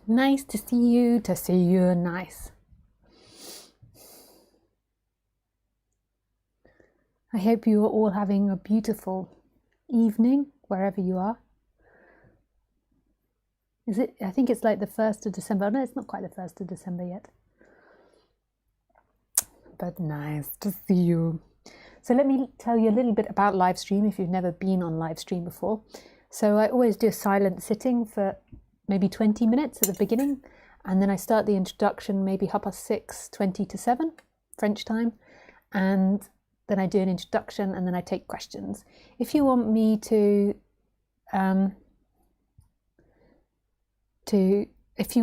Nice to see you, nice. I hope you are all having a beautiful evening, wherever you are. Is it? I think it's like the 1st of December. No, it's not quite the 1st of December yet. But nice to see you. So let me tell you a little bit about live stream if you've never been on live stream before. So I always do a silent sitting for maybe 20 minutes at the beginning, and then I start the introduction maybe 6:30, 20 to 7 French time, and then I do an introduction and then I take questions. If you want me to if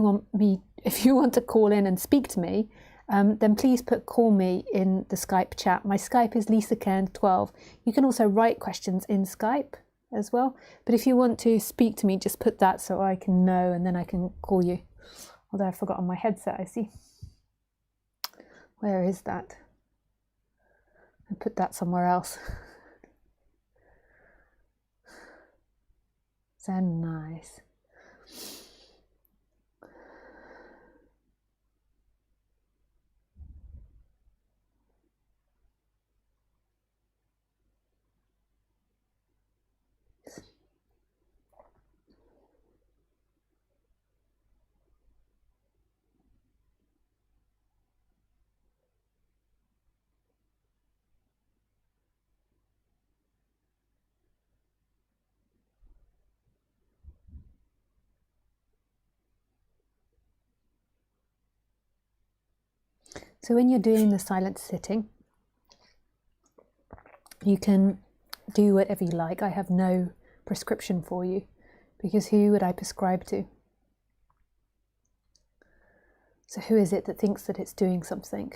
you want to call in and speak to me, then please call me in the Skype chat. My Skype is Lisa Cairns 12. You can also write questions in Skype as well. But if you want to speak to me, just put that so I can know, and then I can call you. Although I've forgotten my headset, I see. Where is that? I put that somewhere else. So nice. So when you're doing the silent sitting, you can do whatever you like. I have no prescription for you, because who would I prescribe to? So who is it that thinks that it's doing something?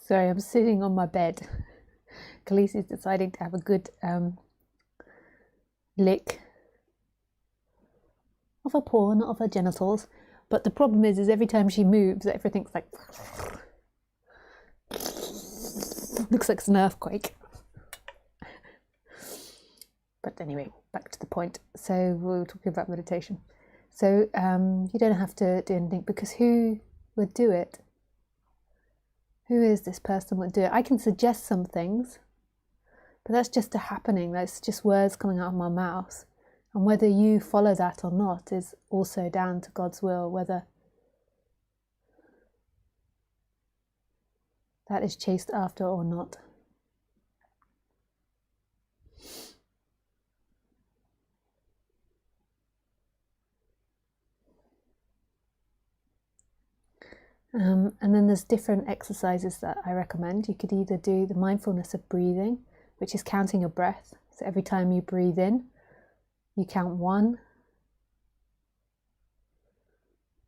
Sorry, I'm sitting on my bed. Khaleesi's deciding to have a good lick of her paw, not of her genitals. But the problem is every time she moves, everything's like looks like it's an earthquake. But anyway, back to the point. So we're talking about meditation. So you don't have to do anything, because who would do it? Who is this person would do it? I can suggest some things, but that's just a happening. That's just words coming out of my mouth. And whether you follow that or not is also down to God's will, whether that is chased after or not. And then there's different exercises that I recommend. You could either do the mindfulness of breathing, which is counting your breath. So every time you breathe in, you count 1,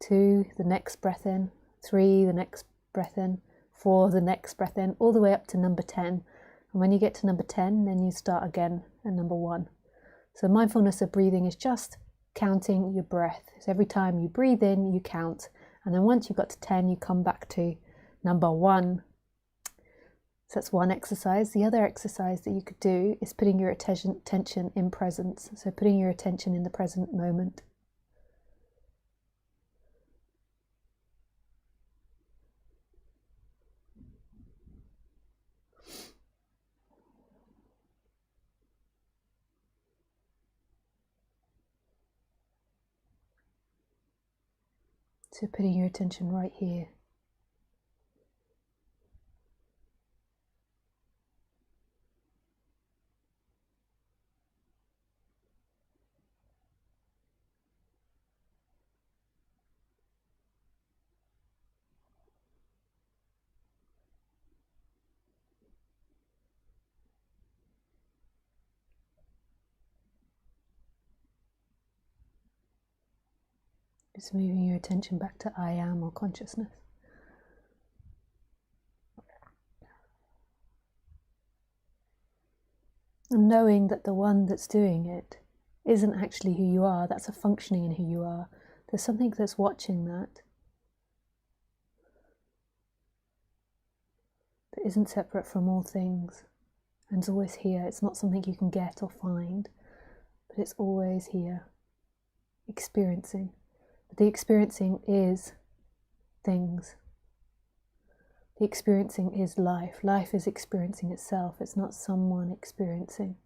2, the next breath in, 3, the next breath in, 4, the next breath in, all the way up to number 10. And when you get to number 10, then you start again at number 1. So mindfulness of breathing is just counting your breath. So every time you breathe in, you count. And then once you've got to 10, you come back to number 1. So that's one exercise. The other exercise that you could do is putting your attention in presence. So putting your attention in the present moment. So putting your attention right here. Just moving your attention back to I am, or consciousness. And knowing that the one that's doing it isn't actually who you are, that's a functioning in who you are. There's something that's watching that isn't separate from all things and is always here. It's not something you can get or find, but it's always here, experiencing. But the experiencing is things. The experiencing is life. Life is experiencing itself. It's not someone experiencing.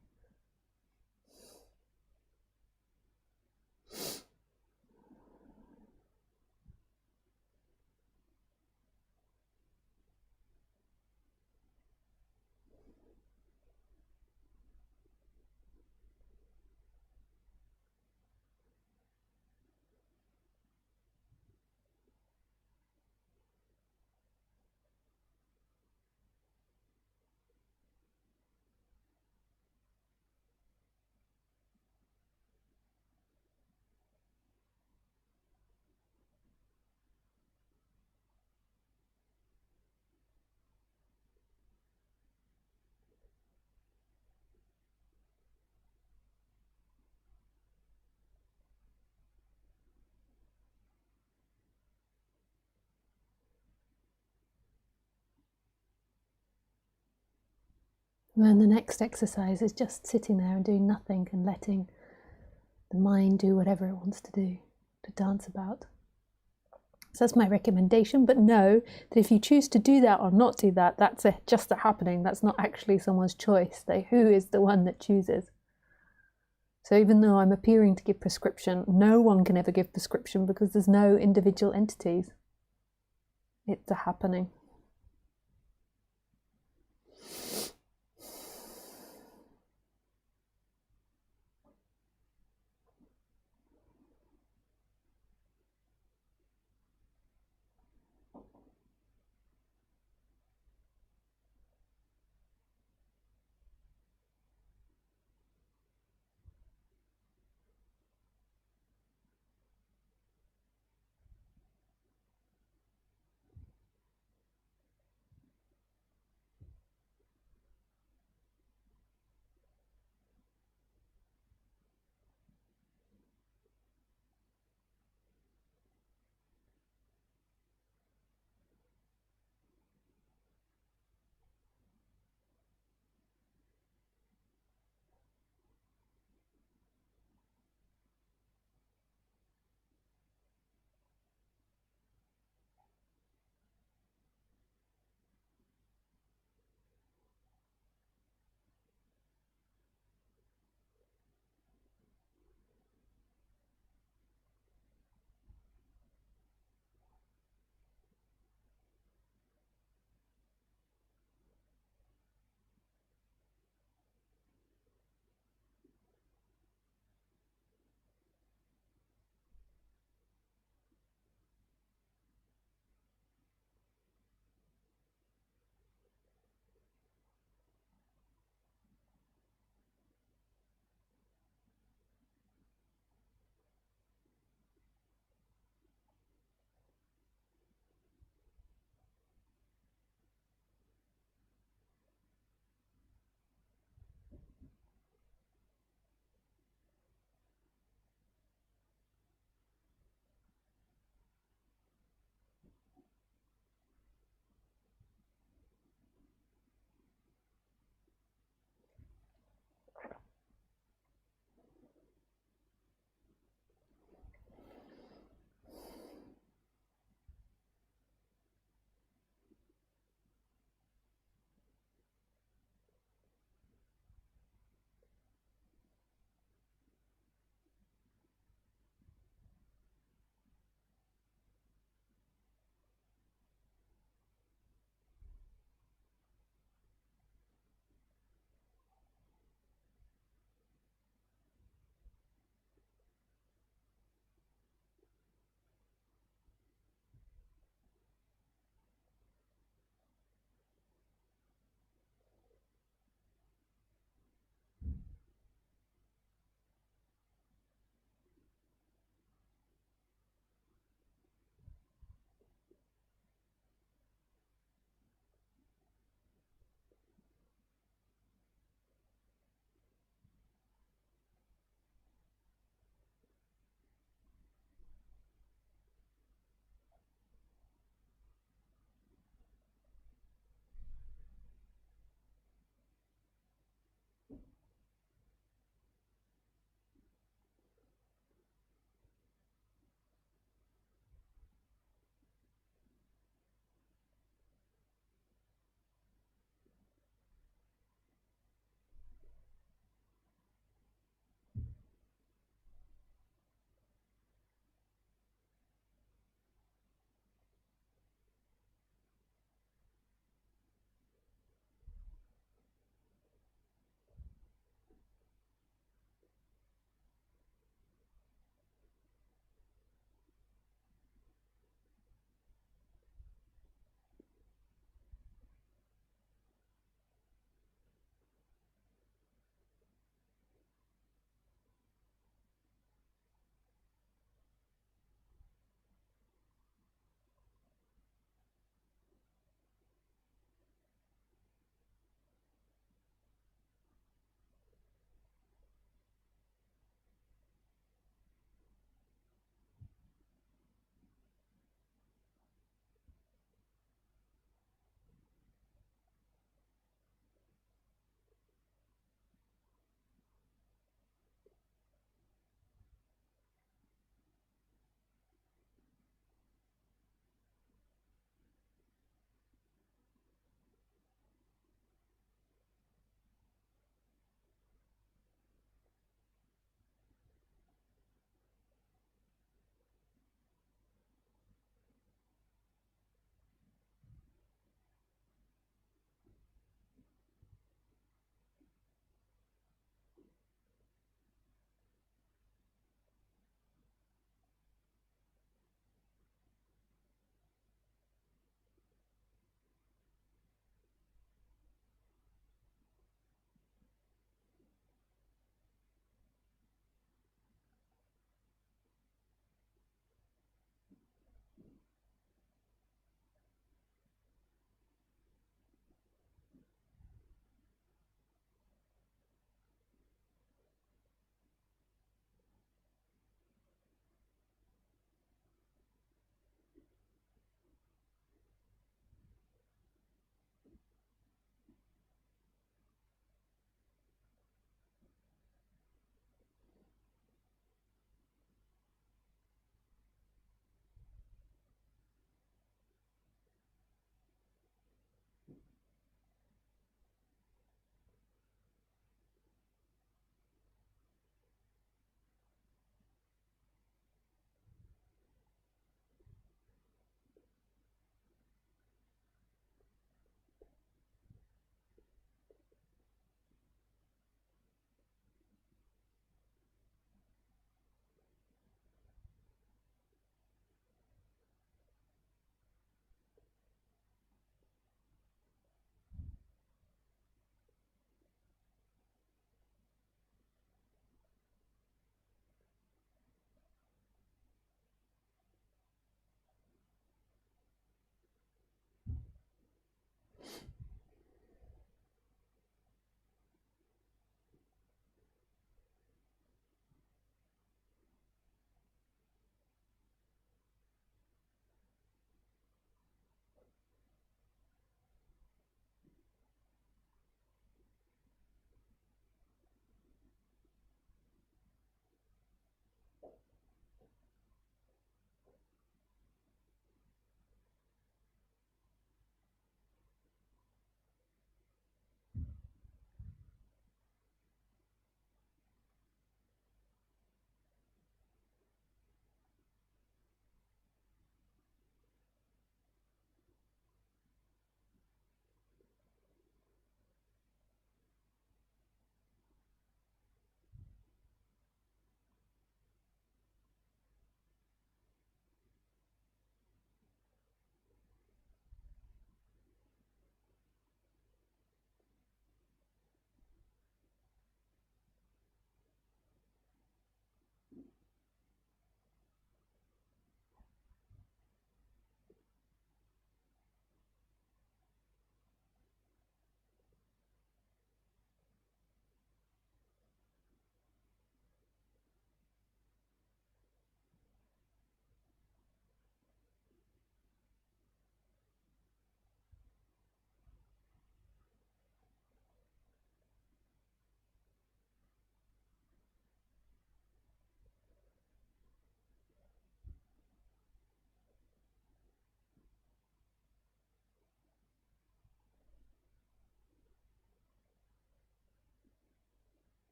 And then the next exercise is just sitting there and doing nothing and letting the mind do whatever it wants to do, to dance about. So that's my recommendation, but know that if you choose to do that or not do that, that's just a happening. That's not actually someone's choice. Who is the one that chooses? So even though I'm appearing to give prescription, no one can ever give prescription because there's no individual entities. It's a happening.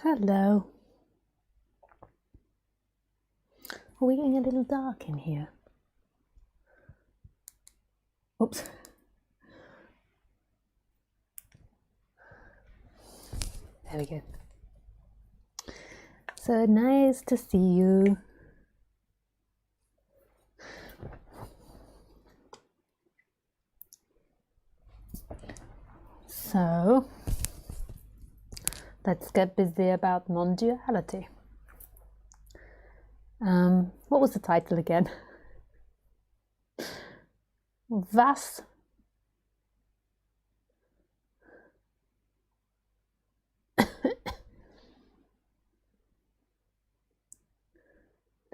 Hello. Are we getting a little dark in here? Oops. There we go. So nice to see you. So let's get busy about non-duality. What was the title again? Was? The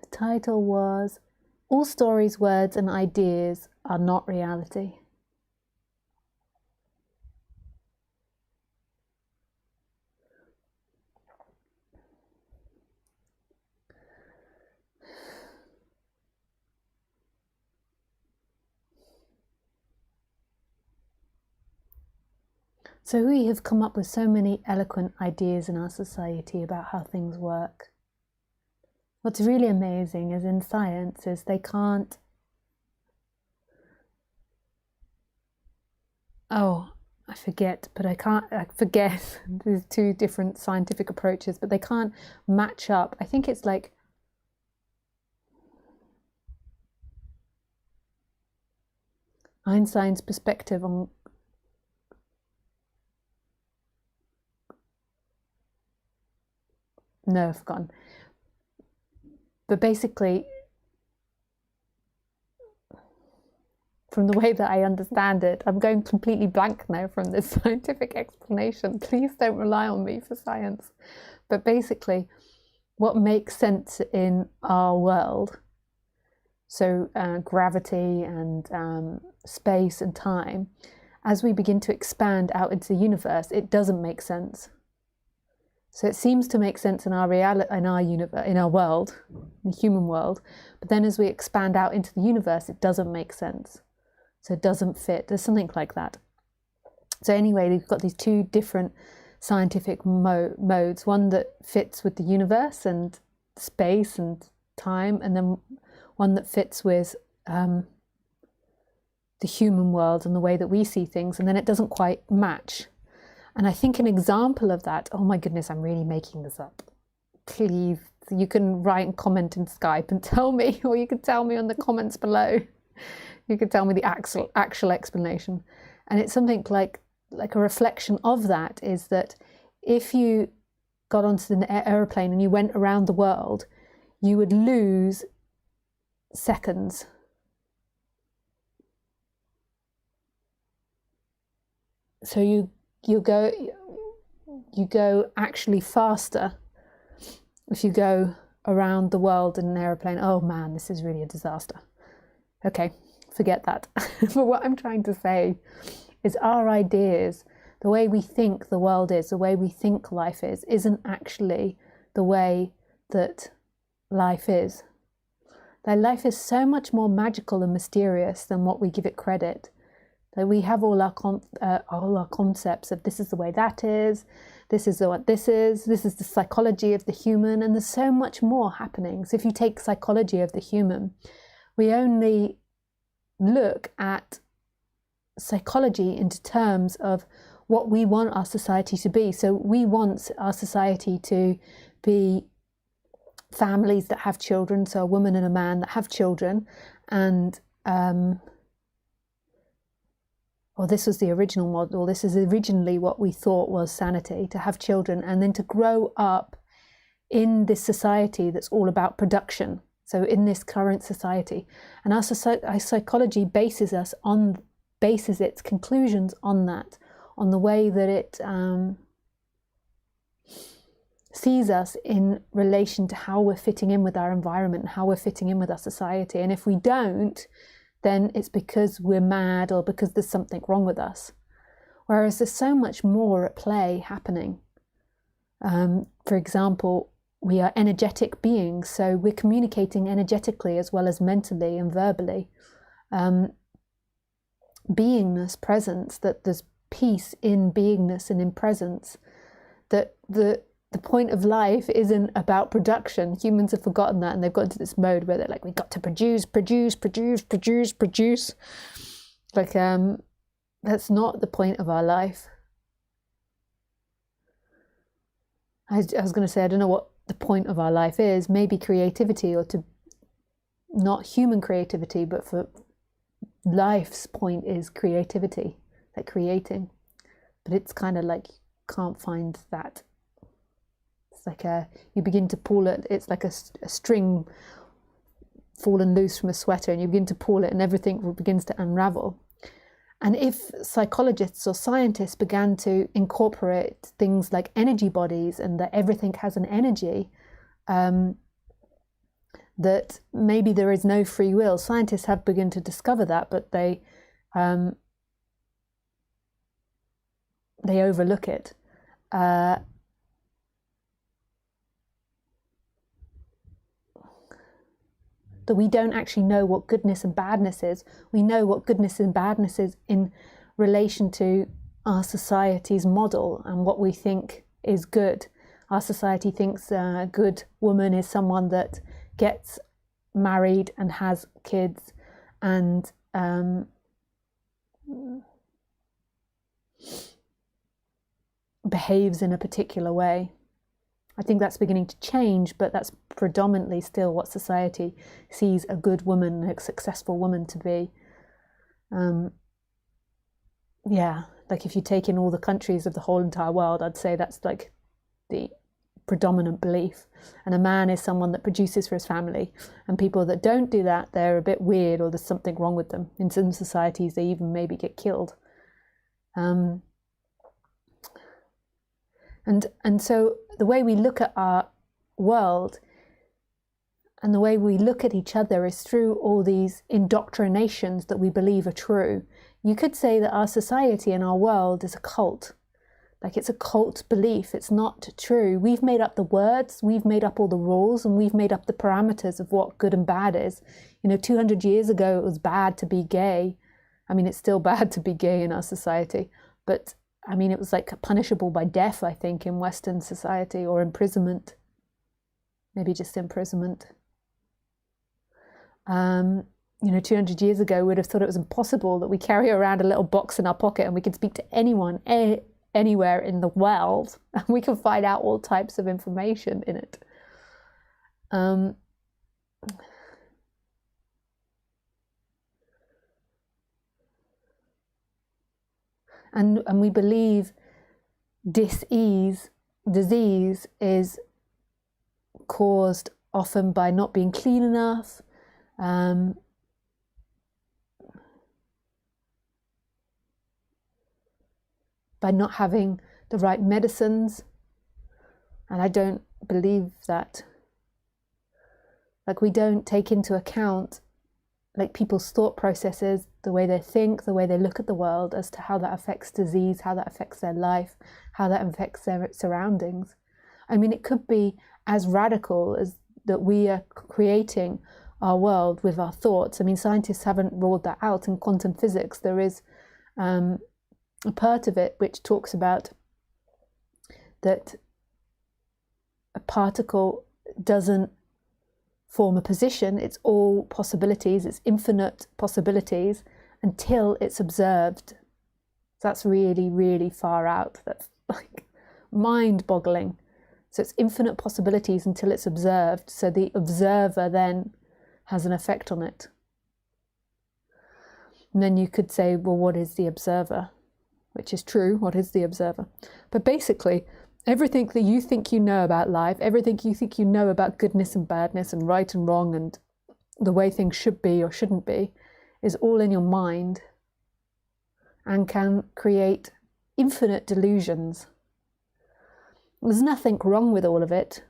title was All Stories, Words and Ideas Are Not Reality. So we have come up with so many eloquent ideas in our society about how things work. What's really amazing is in science is they can't... Oh, I forget, but I forget. There's two different scientific approaches, but they can't match up. I think it's like... Einstein's perspective on... No, I've forgotten. But basically, from the way that I understand it, I'm going completely blank now from this scientific explanation. Please don't rely on me for science. But basically, what makes sense in our world, so gravity and space and time, as we begin to expand out into the universe, it doesn't make sense. So it seems to make sense in our reality, in our universe, in our world, in the human world. But then as we expand out into the universe, it doesn't make sense. So it doesn't fit. There's something like that. So anyway, we've got these two different scientific modes. One that fits with the universe and space and time, and then one that fits with the human world and the way that we see things. And then it doesn't quite match. And I think an example of that, oh my goodness, I'm really making this up. Please, you can write and comment in Skype and tell me, or you can tell me on the comments below. You can tell me the actual explanation. And it's something like a reflection of that is that if you got onto an aeroplane and you went around the world, you would lose seconds. So you go actually faster if you go around the world in an aeroplane. Oh man, this is really a disaster. Okay, forget that. But what I'm trying to say is our ideas, the way we think the world is, the way we think life is, isn't actually the way that life is. That life is so much more magical and mysterious than what we give it credit. That we have all our concepts of this is the way that is, this is what this is the psychology of the human, and there's so much more happening. So if you take psychology of the human, we only look at psychology into terms of what we want our society to be. So we want our society to be families that have children, so a woman and a man that have children, and or this was the original model, this is originally what we thought was sanity, to have children and then to grow up in this society that's all about production. So in this current society, and our psychology bases its conclusions on that, on the way that it sees us in relation to how we're fitting in with our environment and how we're fitting in with our society. And if we don't, then it's because we're mad or because there's something wrong with us. Whereas there's so much more at play happening. For example, we are energetic beings, so we're communicating energetically as well as mentally and verbally. Beingness, presence, that there's peace in beingness and in presence, that the point of life isn't about production. Humans have forgotten that, and they've got into this mode where they're like, we got to produce. Like, that's not the point of our life. I was going to say, I don't know what the point of our life is. Maybe creativity, or to not human creativity, but for life's point is creativity, like creating. But it's kind of like, can't find that. It's like you begin to pull it, it's like a string fallen loose from a sweater, and you begin to pull it and everything begins to unravel. And if psychologists or scientists began to incorporate things like energy bodies, and that everything has an energy, that maybe there is no free will. Scientists have begun to discover that, but they overlook it. That we don't actually know what goodness and badness is. We know what goodness and badness is in relation to our society's model and what we think is good. Our society thinks a good woman is someone that gets married and has kids and behaves in a particular way. I think that's beginning to change, but that's predominantly still what society sees a good woman, a successful woman to be. Yeah, like if you take in all the countries of the whole entire world, I'd say that's like the predominant belief. And a man is someone that produces for his family. And people that don't do that, they're a bit weird, or there's something wrong with them. In some societies, they even maybe get killed. And so the way we look at our world and the way we look at each other is through all these indoctrinations that we believe are true. You could say that our society and our world is a cult. Like, it's a cult belief. It's not true. We've made up the words, we've made up all the rules, and we've made up the parameters of what good and bad is. 200 years ago, it was bad to be gay. I mean, it's still bad to be gay in our society, but I mean, it was like punishable by death, I think, in Western society, or imprisonment. Maybe just imprisonment. 200 years ago, we'd have thought it was impossible that we carry around a little box in our pocket and we can speak to anyone, anywhere in the world, and we can find out all types of information in it. And we believe disease is caused often by not being clean enough, by not having the right medicines. And I don't believe that. Like, we don't take into account like people's thought processes, the way they think, the way they look at the world, as to how that affects disease, how that affects their life, how that affects their surroundings. I mean, it could be as radical as that we are creating our world with our thoughts. I mean, scientists haven't ruled that out. In quantum physics, there is a part of it which talks about that a particle doesn't form a position. It's all possibilities, it's infinite possibilities until it's observed. So that's really, really far out. That's like mind-boggling. So it's infinite possibilities until it's observed. So the observer then has an effect on it. And then you could say, well, what is the observer? Which is true, what is the observer? But basically, everything that you think you know about life, everything you think you know about goodness and badness and right and wrong and the way things should be or shouldn't be, is all in your mind and can create infinite delusions. There's nothing wrong with all of it.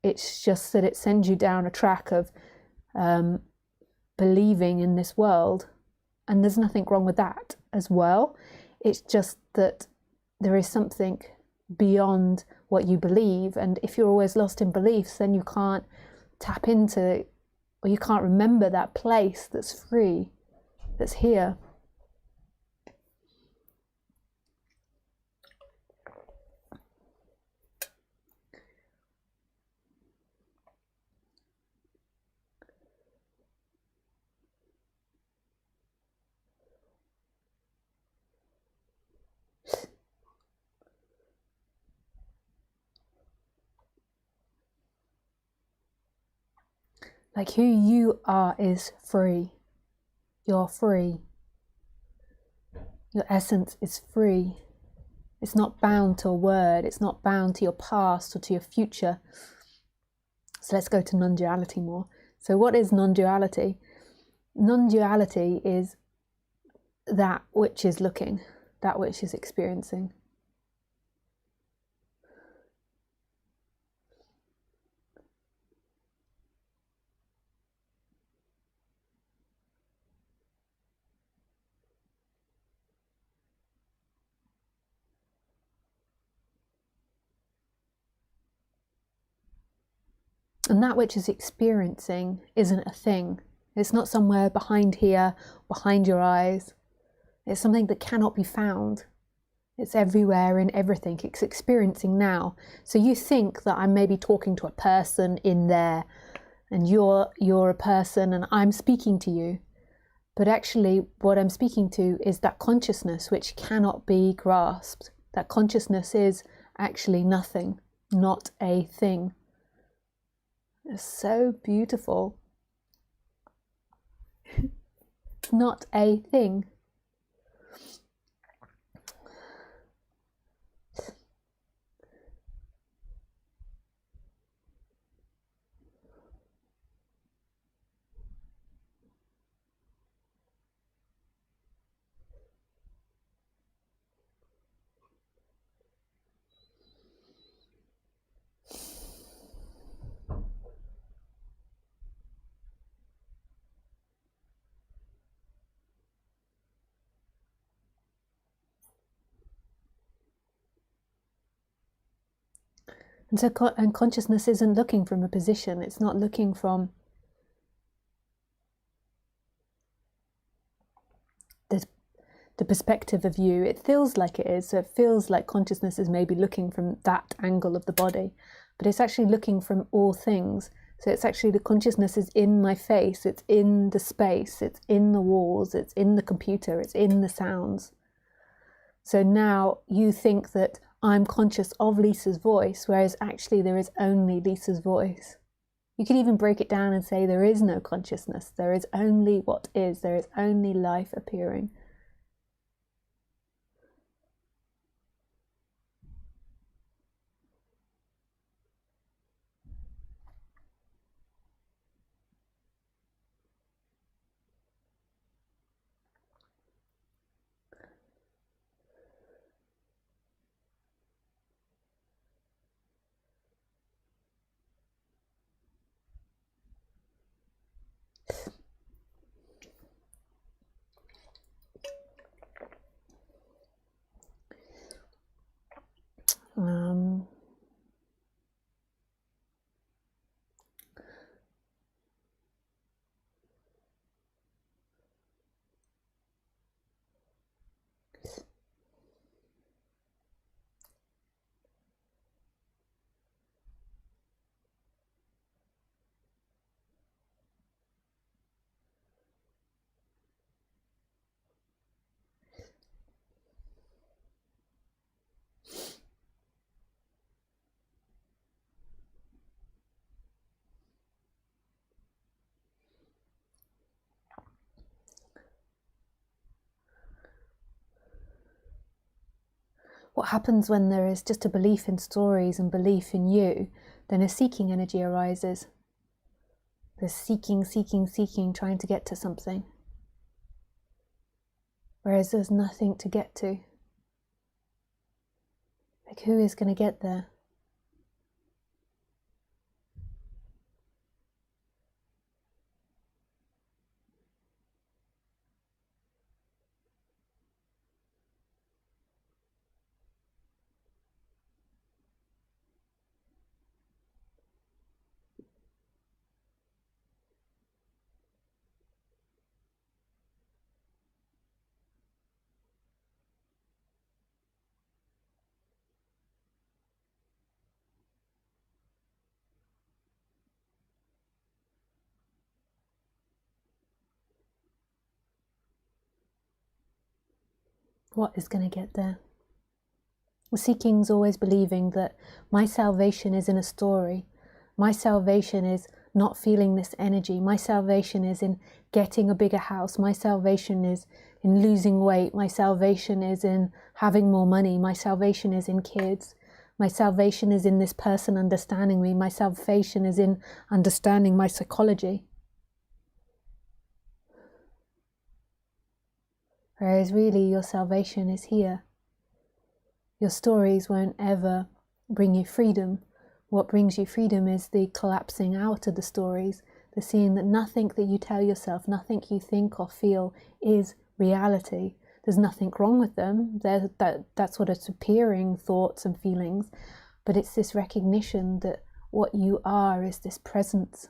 It's just that it sends you down a track of believing in this world. And there's nothing wrong with that as well. It's just that there is something beyond what you believe, and if you're always lost in beliefs, then you can't tap into, or you can't remember that place that's free, that's here. Like who you are is free. You're free. Your essence is free. It's not bound to a word. It's not bound to your past or to your future. So let's go to non-duality more. So what is non-duality? Non-duality is that which is looking, that which is experiencing. And that which is experiencing isn't a thing. It's not somewhere behind here, behind your eyes. It's something that cannot be found. It's everywhere in everything. It's experiencing now. So you think that I'm maybe talking to a person in there, and you're a person and I'm speaking to you. But actually what I'm speaking to is that consciousness which cannot be grasped. That consciousness is actually nothing, not a thing. It's so beautiful. Not a thing. And so consciousness isn't looking from a position. It's not looking from the perspective of you. It feels like it is. So it feels like consciousness is maybe looking from that angle of the body, but it's actually looking from all things. So it's actually the consciousness is in my face. It's in the space. It's in the walls. It's in the computer. It's in the sounds. So now you think that I'm conscious of Lisa's voice, whereas actually there is only Lisa's voice. You could even break it down and say there is no consciousness. There is only what is. There is only life appearing. What happens when there is just a belief in stories and belief in you, then a seeking energy arises. There's seeking, seeking, seeking, trying to get to something. Whereas there's nothing to get to. Like, who is going to get there? What is going to get there? Seeking's always believing that my salvation is in a story. My salvation is not feeling this energy. My salvation is in getting a bigger house. My salvation is in losing weight. My salvation is in having more money. My salvation is in kids. My salvation is in this person understanding me. My salvation is in understanding my psychology. Whereas really your salvation is here. Your stories won't ever bring you freedom. What brings you freedom is the collapsing out of the stories, the seeing that nothing that you tell yourself, nothing you think or feel is reality. There's nothing wrong with them. That's what it's appearing thoughts and feelings. But it's this recognition that what you are is this presence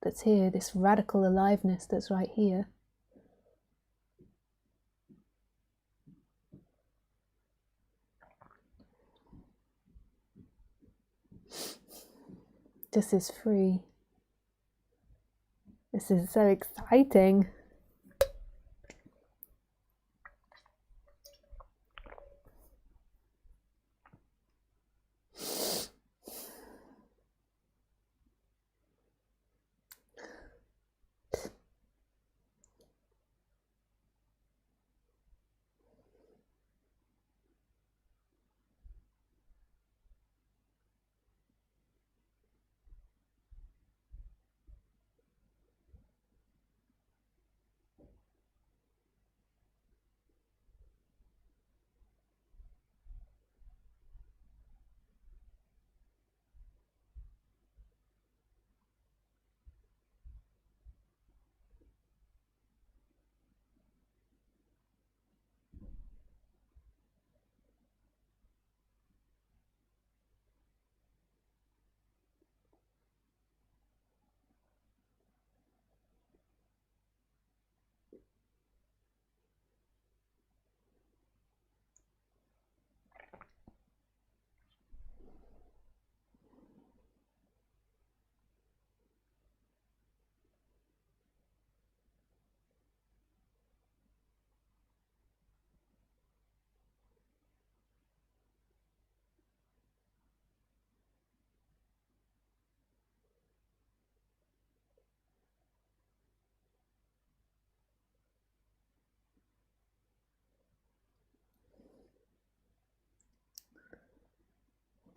that's here, this radical aliveness that's right here. This is free. This is so exciting.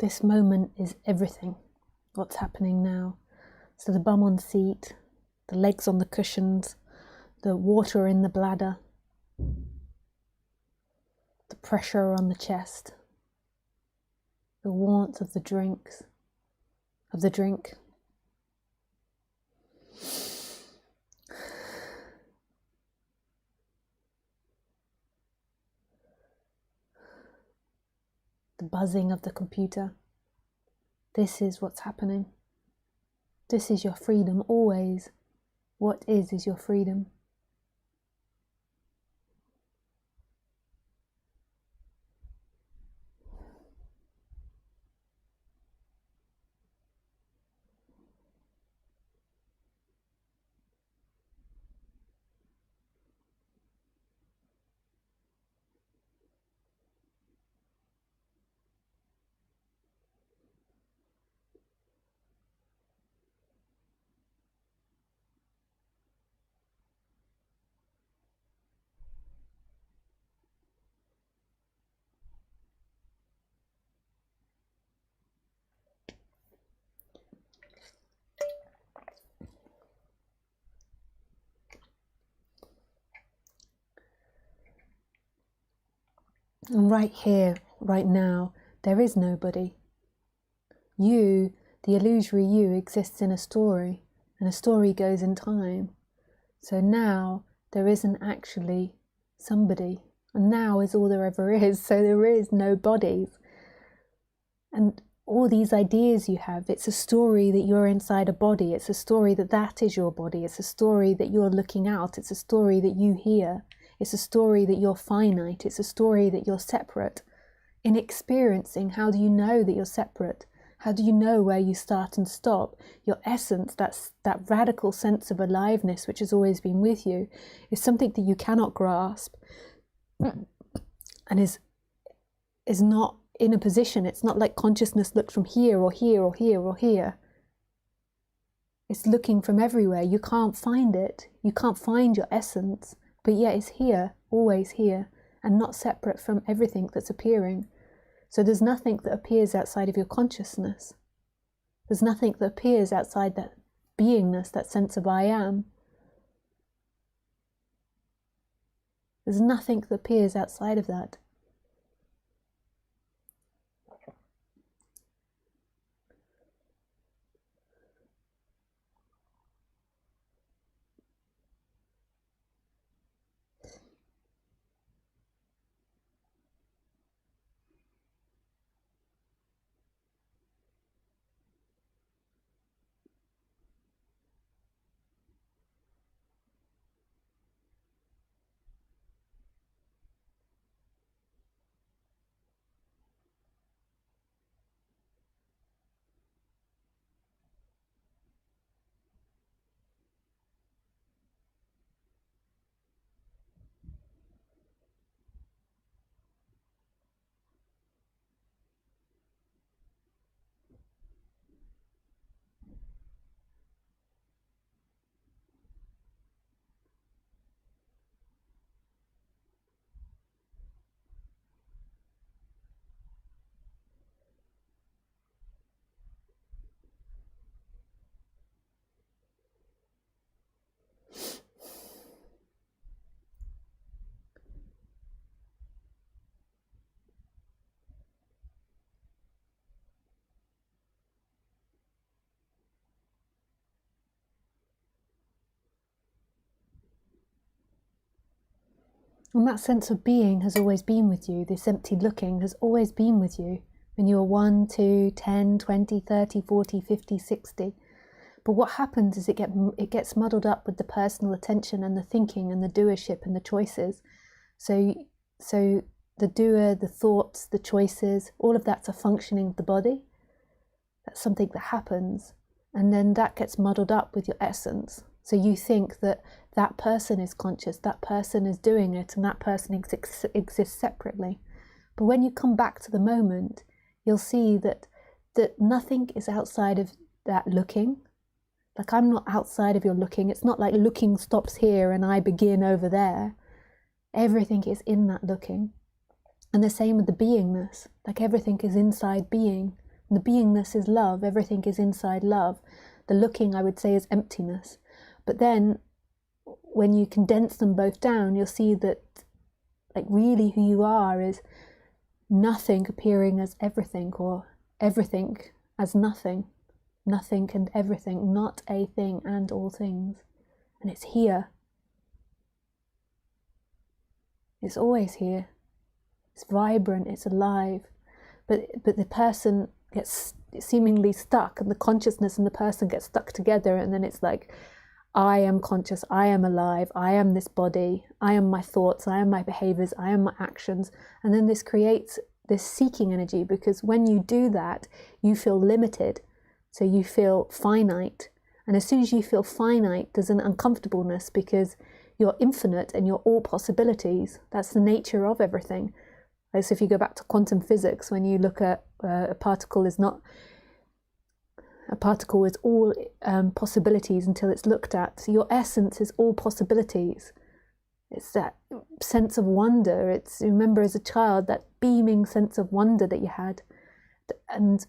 This moment is everything, what's happening now. So the bum on the seat, the legs on the cushions, the water in the bladder, the pressure on the chest, the warmth of the drink. The buzzing of the computer. This is what's happening. This is your freedom always. What is your freedom. And right here, right now, there is nobody. You, the illusory you, exists in a story, and a story goes in time. So now there isn't actually somebody, and now is all there ever is, so there is no bodies. And all these ideas you have, it's a story that you're inside a body, it's a story that that is your body, it's a story that you're looking out, it's a story that you hear. It's a story that you're finite. It's a story that you're separate. In experiencing, how do you know that you're separate? How do you know where you start and stop? Your essence, that radical sense of aliveness which has always been with you, is something that you cannot grasp and is not in a position. It's not like consciousness looks from here or here or here or here. It's looking from everywhere. You can't find it. You can't find your essence, but yet it's here, always here, and not separate from everything that's appearing. So there's nothing that appears outside of your consciousness. There's nothing that appears outside that beingness, that sense of I am. There's nothing that appears outside of that. And that sense of being has always been with you. This empty looking has always been with you. When you were 1, 2, 10, 20, 30, 40, 50, 60. But what happens is it gets muddled up with the personal attention and the thinking and the doership and the choices. So the doer, the thoughts, the choices, all of that's a functioning of the body. That's something that happens. And then that gets muddled up with your essence. So you think that that person is conscious, that person is doing it, and that person exists separately. But when you come back to the moment, you'll see that nothing is outside of that looking. Like, I'm not outside of your looking. It's not like looking stops here and I begin over there. Everything is in that looking. And the same with the beingness. Like, everything is inside being. And the beingness is love. Everything is inside love. The looking, I would say, is emptiness. But then when you condense them both down, you'll see that, like, really who you are is nothing appearing as everything, or everything as nothing. Nothing and everything, not a thing and all things. And it's here. It's always here. It's vibrant, it's alive. But the person gets seemingly stuck, and the consciousness and the person get stuck together, and then it's like, I am conscious, I am alive, I am this body, I am my thoughts, I am my behaviors, I am my actions. And then this creates this seeking energy, because when you do that, you feel limited. So you feel finite. And as soon as you feel finite, there's an uncomfortableness, because you're infinite and you're all possibilities. That's the nature of everything. Like, so if you go back to quantum physics, when you look at a particle is all possibilities until it's looked at. So your essence is all possibilities. It's that sense of wonder. It's, remember as a child, that beaming sense of wonder that you had. And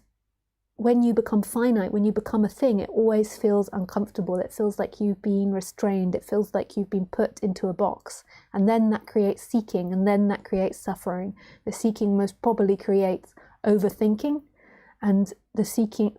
when you become finite, when you become a thing, it always feels uncomfortable. It feels like you've been restrained. It feels like you've been put into a box. And then that creates seeking, and then that creates suffering. The seeking most probably creates overthinking, and the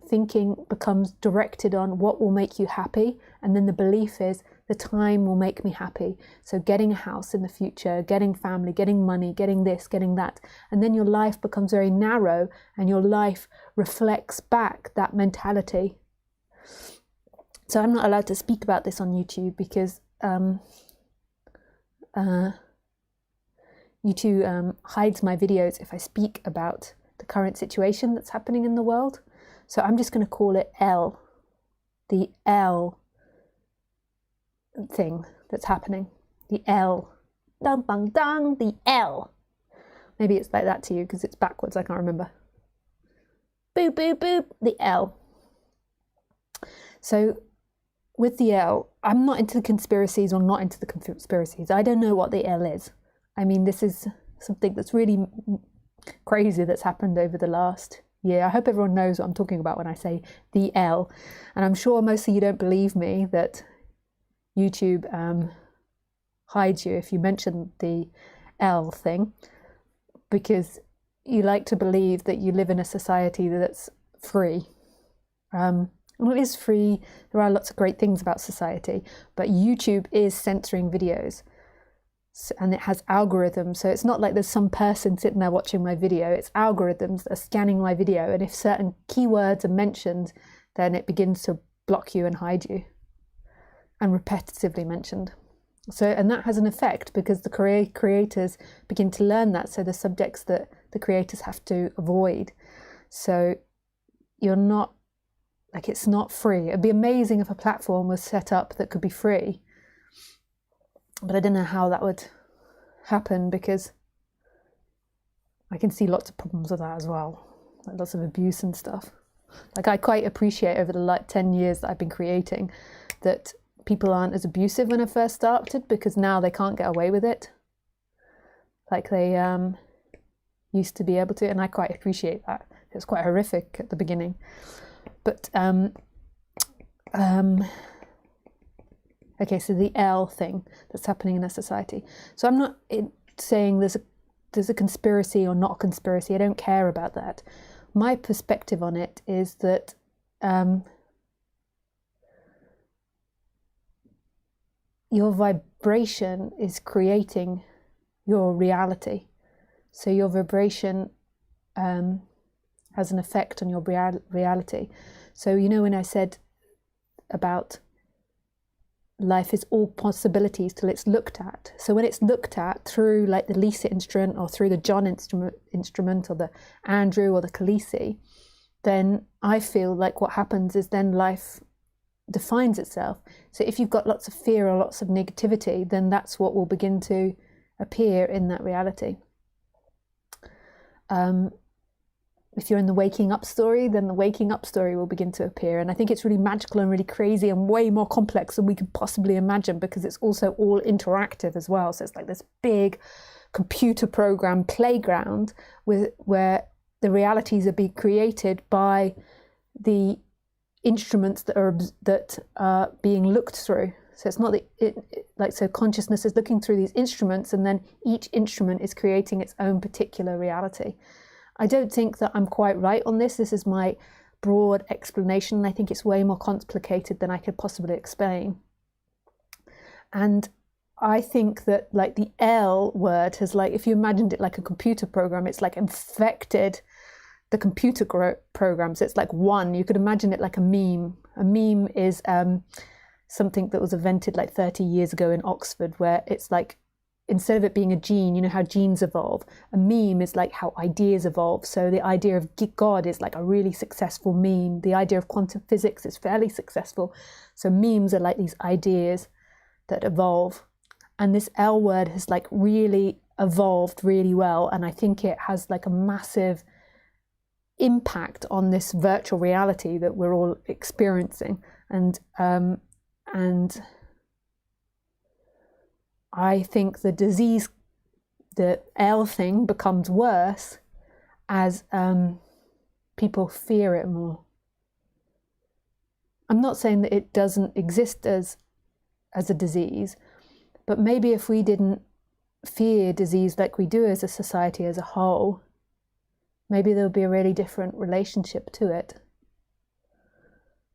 thinking becomes directed on what will make you happy. And then the belief is, the time will make me happy. So getting a house in the future, getting family, getting money, getting this, getting that. And then your life becomes very narrow, and your life reflects back that mentality. So I'm not allowed to speak about this on YouTube, because YouTube hides my videos if I speak about the current situation that's happening in the world. So I'm just going to call it L, the L thing that's happening. The L. Dun, bang, dang, the L. Maybe it's like that to you because it's backwards, I can't remember. Boop, boop, boop, the L. So with the L, I'm not into the conspiracies or not into the conspiracies. I don't know what the L is. I mean, this is something that's really crazy that's happened over the last year. I hope everyone knows what I'm talking about when I say the L. And I'm sure most of you don't believe me that YouTube hides you if you mention the L thing, because you like to believe that you live in a society that's free. Well, it is free. There are lots of great things about society, but YouTube is censoring videos, and it has algorithms. So it's not like there's some person sitting there watching my video. It's algorithms that are scanning my video, and if certain keywords are mentioned, then it begins to block you and hide you, and repetitively mentioned. So, and that has an effect because the creators begin to learn that. So the subjects that the creators have to avoid. So you're not, like, it's not free. It'd be amazing if a platform was set up that could be free, but I don't know how that would happen, because I can see lots of problems with that as well, like lots of abuse and stuff. Like, I quite appreciate over the 10 years that I've been creating that people aren't as abusive when I first started, because now they can't get away with it like they used to be able to, and I quite appreciate that. It was quite horrific at the beginning, but okay, so the L thing that's happening in our society. So I'm not saying there's a conspiracy or not a conspiracy. I don't care about that. My perspective on it is that your vibration is creating your reality. So your vibration has an effect on your reality. So, you know, when I said about life is all possibilities till it's looked at. So when it's looked at through like the Lisa instrument or through the John instrument or the Andrew or the Khaleesi, then I feel like what happens is then life defines itself. So if you've got lots of fear or lots of negativity, then that's what will begin to appear in that reality. If you're in the waking up story, then the waking up story will begin to appear. And I think it's really magical and really crazy and way more complex than we could possibly imagine, because it's also all interactive as well. So it's like this big computer program playground where the realities are being created by the instruments that are being looked through. So it's not so consciousness is looking through these instruments, and then each instrument is creating its own particular reality. I don't think that I'm quite right on this. This is my broad explanation, and I think it's way more complicated than I could possibly explain. And I think that like the L word has, like, if you imagined it like a computer program, it's like infected the computer programs. It's like one, you could imagine it like a meme. A meme is something that was invented like 30 years ago in Oxford, where it's like, instead of it being a gene, you know how genes evolve, a meme is like how ideas evolve. So the idea of God is like a really successful meme. The idea of quantum physics is fairly successful. So memes are like these ideas that evolve. And this L word has like really evolved really well. And I think it has like a massive impact on this virtual reality that we're all experiencing. And I think the L thing becomes worse as people fear it more. I'm not saying that it doesn't exist as a disease, but maybe if we didn't fear disease like we do as a society as a whole, maybe there would be a really different relationship to it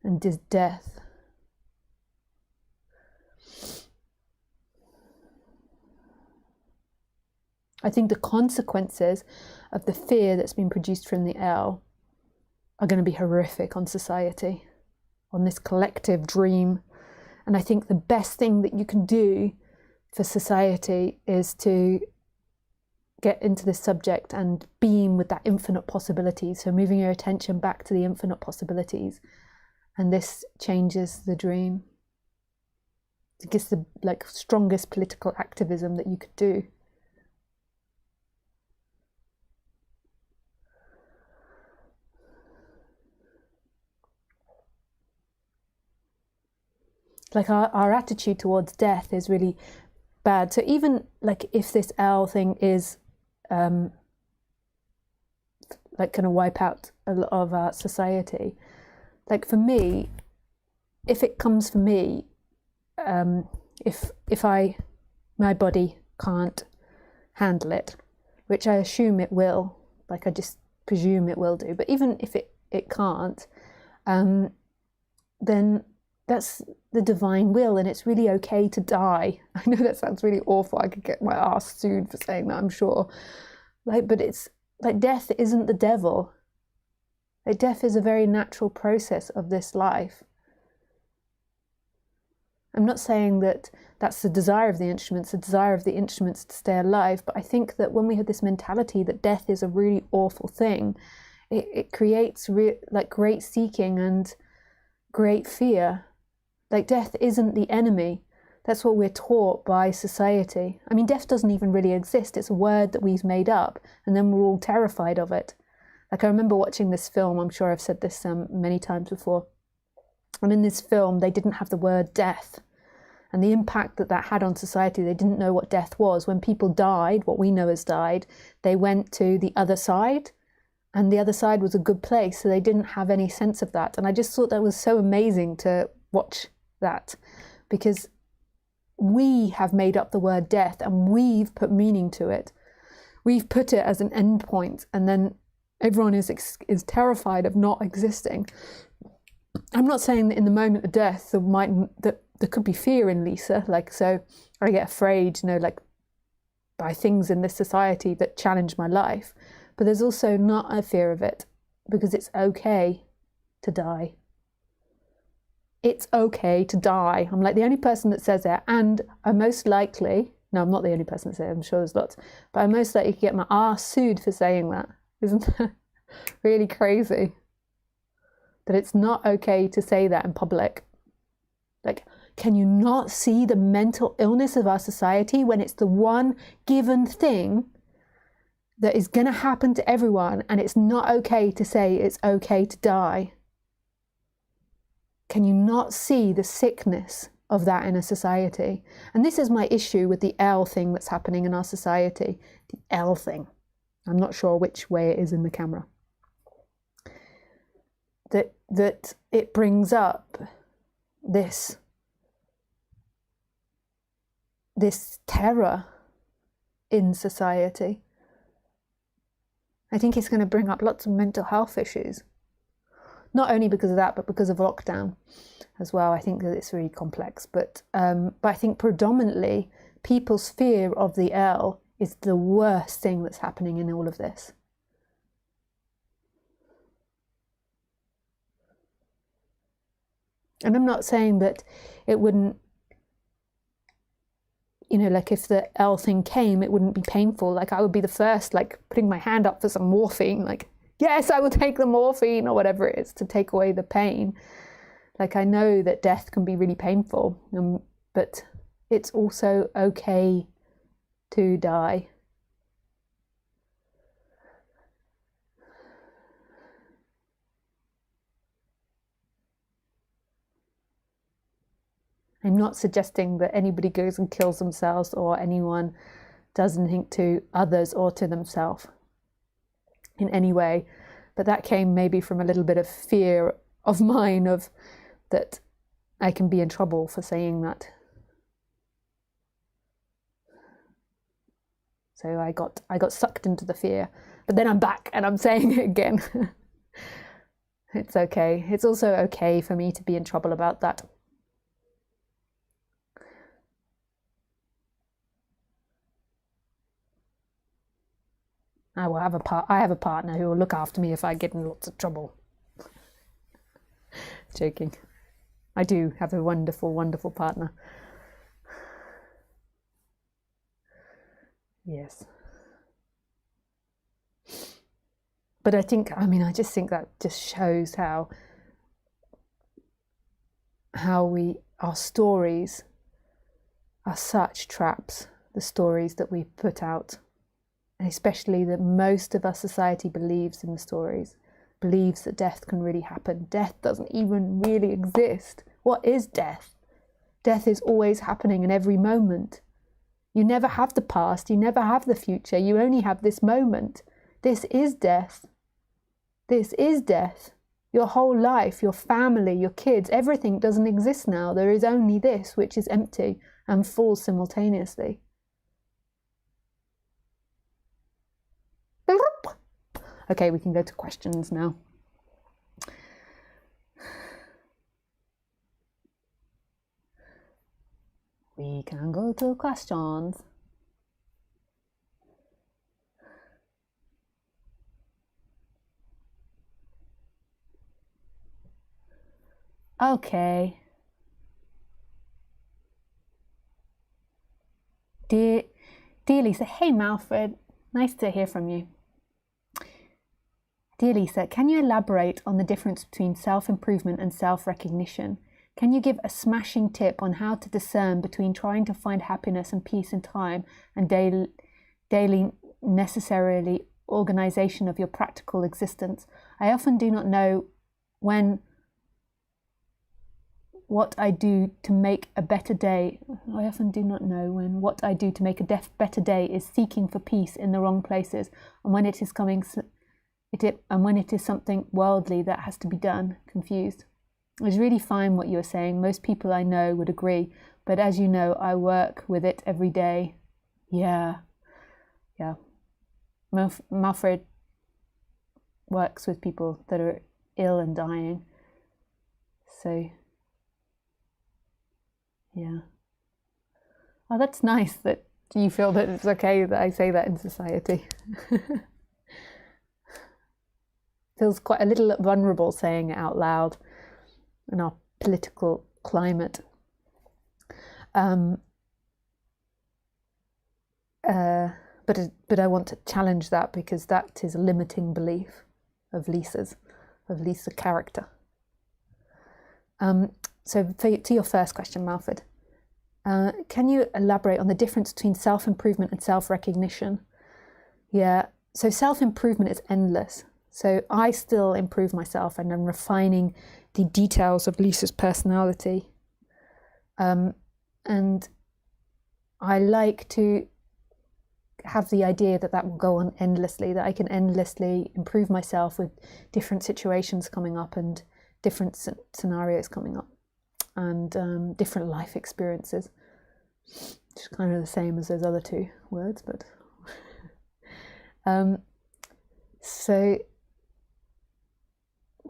and death. I think the consequences of the fear that's been produced from the L are going to be horrific on society, on this collective dream. And I think the best thing that you can do for society is to get into this subject and beam with that infinite possibilities. So moving your attention back to the infinite possibilities. And this changes the dream. It gives the strongest political activism that you could do. like our attitude towards death is really bad. So even like if this L thing is like going to wipe out a lot of our society, like for me, if it comes for me, if my body can't handle it, which I assume it will, like I just presume it will do, but even if it can't, then that's the divine will, and it's really okay to die. I know that sounds really awful. I could get my ass sued for saying that, I'm sure. Like, but it's like death isn't the devil. Like, death is a very natural process of this life. I'm not saying that that's the desire of the instruments to stay alive, but I think that when we have this mentality that death is a really awful thing, it creates like great seeking and great fear. Like, death isn't the enemy. That's what we're taught by society. I mean, death doesn't even really exist. It's a word that we've made up, and then we're all terrified of it. Like, I remember watching this film, I'm sure I've said this many times before, and in this film they didn't have the word death, and the impact that had on society. They didn't know what death was. When people died, what we know as died, they went to the other side, and the other side was a good place, so they didn't have any sense of that. And I just thought that was so amazing to watch that, because we have made up the word death and we've put meaning to it. We've put it as an end point, and then everyone is terrified of not existing. I'm not saying that in the moment of death there could be fear in Lisa, like, so I get afraid, like by things in this society that challenge my life, but there's also not a fear of it, because it's okay to die. It's okay to die. I'm like the only person that says it, and I'm most likely, no, I'm not the only person that says it, I'm sure there's lots, but I'm most likely to get my ass sued for saying that. Isn't that really crazy? That it's not okay to say that in public. Like, can you not see the mental illness of our society when it's the one given thing that is going to happen to everyone, and it's not okay to say it's okay to die? Can you not see the sickness of that in a society? And this is my issue with the L thing that's happening in our society. The L thing. I'm not sure which way it is in the camera. That it brings up this terror in society. I think it's going to bring up lots of mental health issues. Not only because of that, but because of lockdown as well. I think that it's really complex. But I think predominantly people's fear of the L is the worst thing that's happening in all of this. And I'm not saying that it wouldn't, like if the L thing came, it wouldn't be painful. Like, I would be the first, like, putting my hand up for some morphine, like, yes, I will take the morphine or whatever it is to take away the pain. Like, I know that death can be really painful, but it's also okay to die. I'm not suggesting that anybody goes and kills themselves, or anyone does anything to others or to themselves in any way, but that came maybe from a little bit of fear of mine, of that I can be in trouble for saying that. So I got sucked into the fear, but then I'm back and I'm saying it again. It's okay. It's also okay for me to be in trouble about that. I have a partner who will look after me if I get in lots of trouble. Joking. I do have a wonderful, wonderful partner. Yes. But I just think that just shows how our stories are such traps, the stories that we put out. And especially that most of our society believes in the stories, believes that death can really happen. Death doesn't even really exist. What is death? Death is always happening in every moment. You never have the past, you never have the future, you only have this moment. This is death. This is death. Your whole life, your family, your kids, everything doesn't exist now. There is only this, which is empty and full simultaneously. Okay, we can go to questions now. We can go to questions. Okay. Dear Lisa, hey Malfred, nice to hear from you. Dear Lisa, can you elaborate on the difference between self-improvement and self-recognition? Can you give a smashing tip on how to discern between trying to find happiness and peace in time and daily necessarily organization of your practical existence? I often do not know what I do to make a better day. I often do not know when what I do to make a better day is seeking for peace in the wrong places, and when it is something worldly that has to be done. Confused. It was really fine what you were saying. Most people I know would agree, but as you know, I work with it every day. Yeah. Malfred works with people that are ill and dying. So, yeah. Oh, that's nice that you feel that it's okay that I say that in society. Feels quite a little vulnerable saying it out loud in our political climate. But I want to challenge that, because that is a limiting belief of Lisa's character. So to your first question, Malfred, can you elaborate on the difference between self-improvement and self-recognition? Yeah, so self-improvement is endless. So I still improve myself, and I'm refining the details of Lisa's personality. And I like to have the idea that will go on endlessly, that I can endlessly improve myself with different situations coming up and different scenarios coming up, and different life experiences. Which is kind of the same as those other two words, but so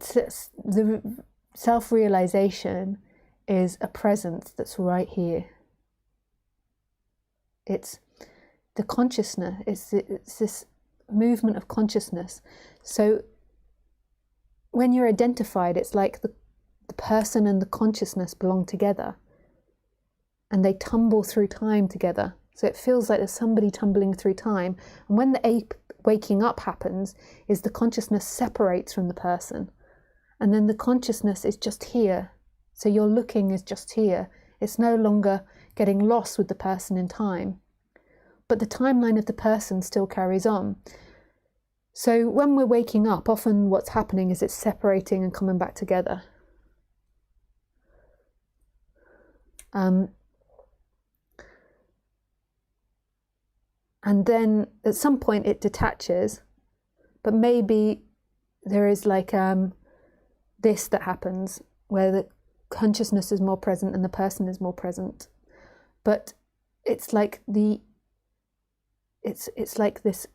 the self-realization is a presence that's right here. It's the consciousness, it's this movement of consciousness. So when you're identified, it's like the person and the consciousness belong together, and they tumble through time together. So it feels like there's somebody tumbling through time. And when the waking up happens, is the consciousness separates from the person. And then the consciousness is just here. So your looking is just here. It's no longer getting lost with the person in time. But the timeline of the person still carries on. So when we're waking up, often what's happening is it's separating and coming back together. And then at some point it detaches, but maybe there is like this that happens where the consciousness is more present and the person is more present. But it's like it's like this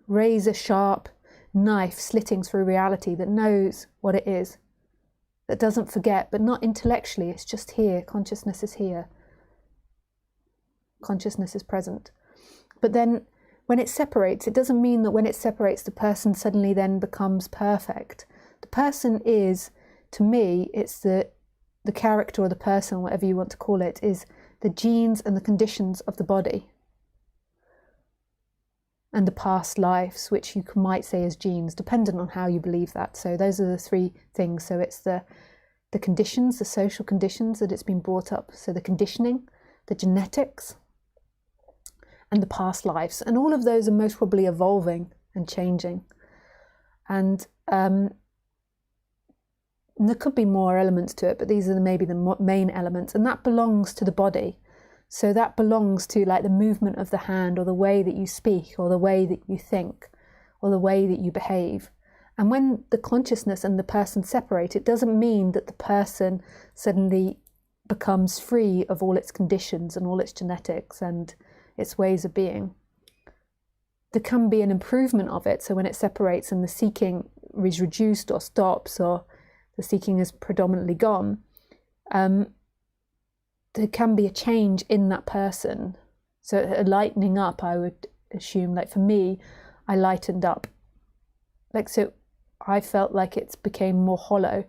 razor sharp knife slitting through reality that knows what it is, that doesn't forget, but not intellectually. It's just here. Consciousness is here. Consciousness is present. But then when it separates, it doesn't mean that when it separates, the person suddenly then becomes perfect. The person is, to me, it's the character or the person, whatever you want to call it, is the genes and the conditions of the body. And the past lives, which you might say is genes, dependent on how you believe that. So those are the three things. So it's the conditions, the social conditions that it's been brought up. So the conditioning, the genetics, and the past lives. And all of those are most probably evolving and changing. And And there could be more elements to it, but these are maybe the main elements, and that belongs to the body. So that belongs to like the movement of the hand, or the way that you speak, or the way that you think, or the way that you behave. And when the consciousness and the person separate, it doesn't mean that the person suddenly becomes free of all its conditions and all its genetics and its ways of being. There can be an improvement of it. So when it separates and the seeking is reduced or stops, or the seeking is predominantly gone, there can be a change in that person. So a lightening up, I would assume, like for me, I lightened up. Like, so I felt like it became more hollow.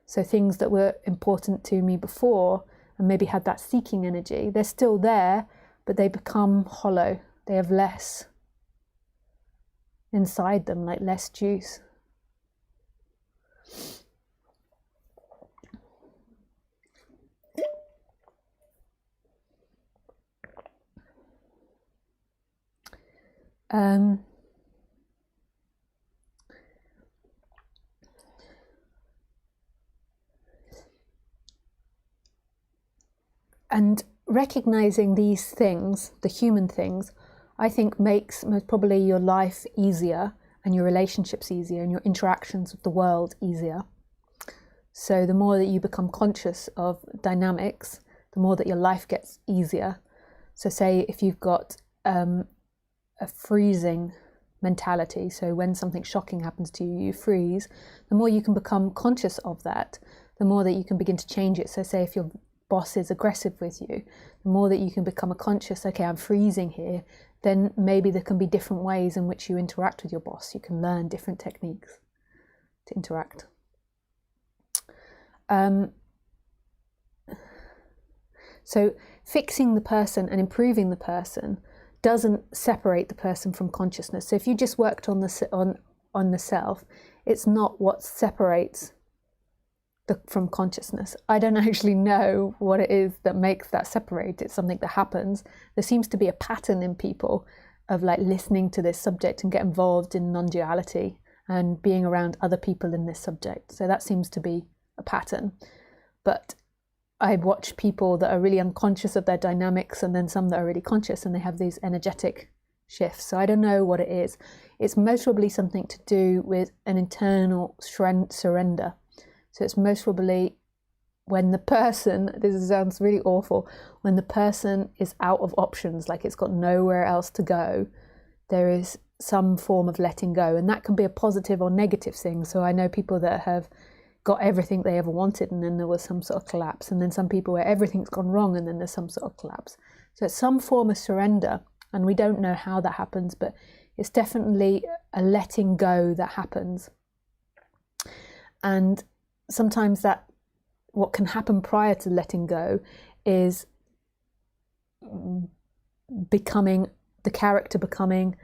So things that were important to me before and maybe had that seeking energy, they're still there, but they become hollow. They have less inside them, like less juice. And recognizing these things, the human things, I think makes most probably your life easier, and your relationships easier, and your interactions with the world easier. So the more that you become conscious of dynamics, the more that your life gets easier. So say if you've got a freezing mentality, so when something shocking happens to you, you freeze, the more you can become conscious of that, the more that you can begin to change it. So say if your boss is aggressive with you, the more that you can become a conscious, okay, I'm freezing here, then maybe there can be different ways in which you interact with your boss. You can learn different techniques to interact. So fixing the person and improving the person doesn't separate the person from consciousness. So if you just worked on the self, it's not what separates from consciousness. I don't actually know what it is that makes that separate. It's something that happens. There seems to be a pattern in people of like listening to this subject and get involved in non-duality and being around other people in this subject. So that seems to be a pattern. But I watch people that are really unconscious of their dynamics, and then some that are really conscious, and they have these energetic shifts. So I don't know what it is. It's most probably something to do with an internal surrender. So it's most probably when the person, this sounds really awful, when the person is out of options, like it's got nowhere else to go, there is some form of letting go. And that can be a positive or negative thing. So I know people that have got everything they ever wanted, and then there was some sort of collapse. And then some people where everything's gone wrong, and then there's some sort of collapse. So it's some form of surrender. And we don't know how that happens, but it's definitely a letting go that happens. And sometimes that what can happen prior to letting go is becoming the character becoming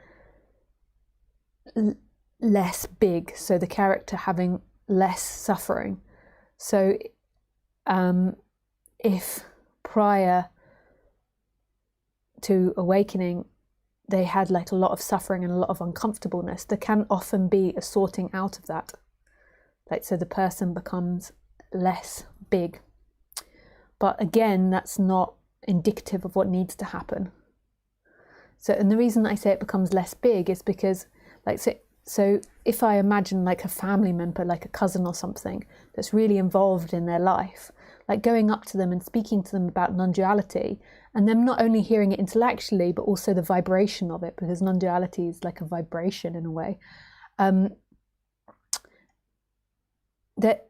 less big, so the character having less suffering. So if prior to awakening they had like a lot of suffering and a lot of uncomfortableness, there can often be a sorting out of that. Like, so the person becomes less big. But again, that's not indicative of what needs to happen. So, and the reason I say it becomes less big is because, like, so if I imagine like a family member, like a cousin or something, that's really involved in their life, like going up to them and speaking to them about non-duality, and them not only hearing it intellectually, but also the vibration of it, because non-duality is like a vibration in a way. That,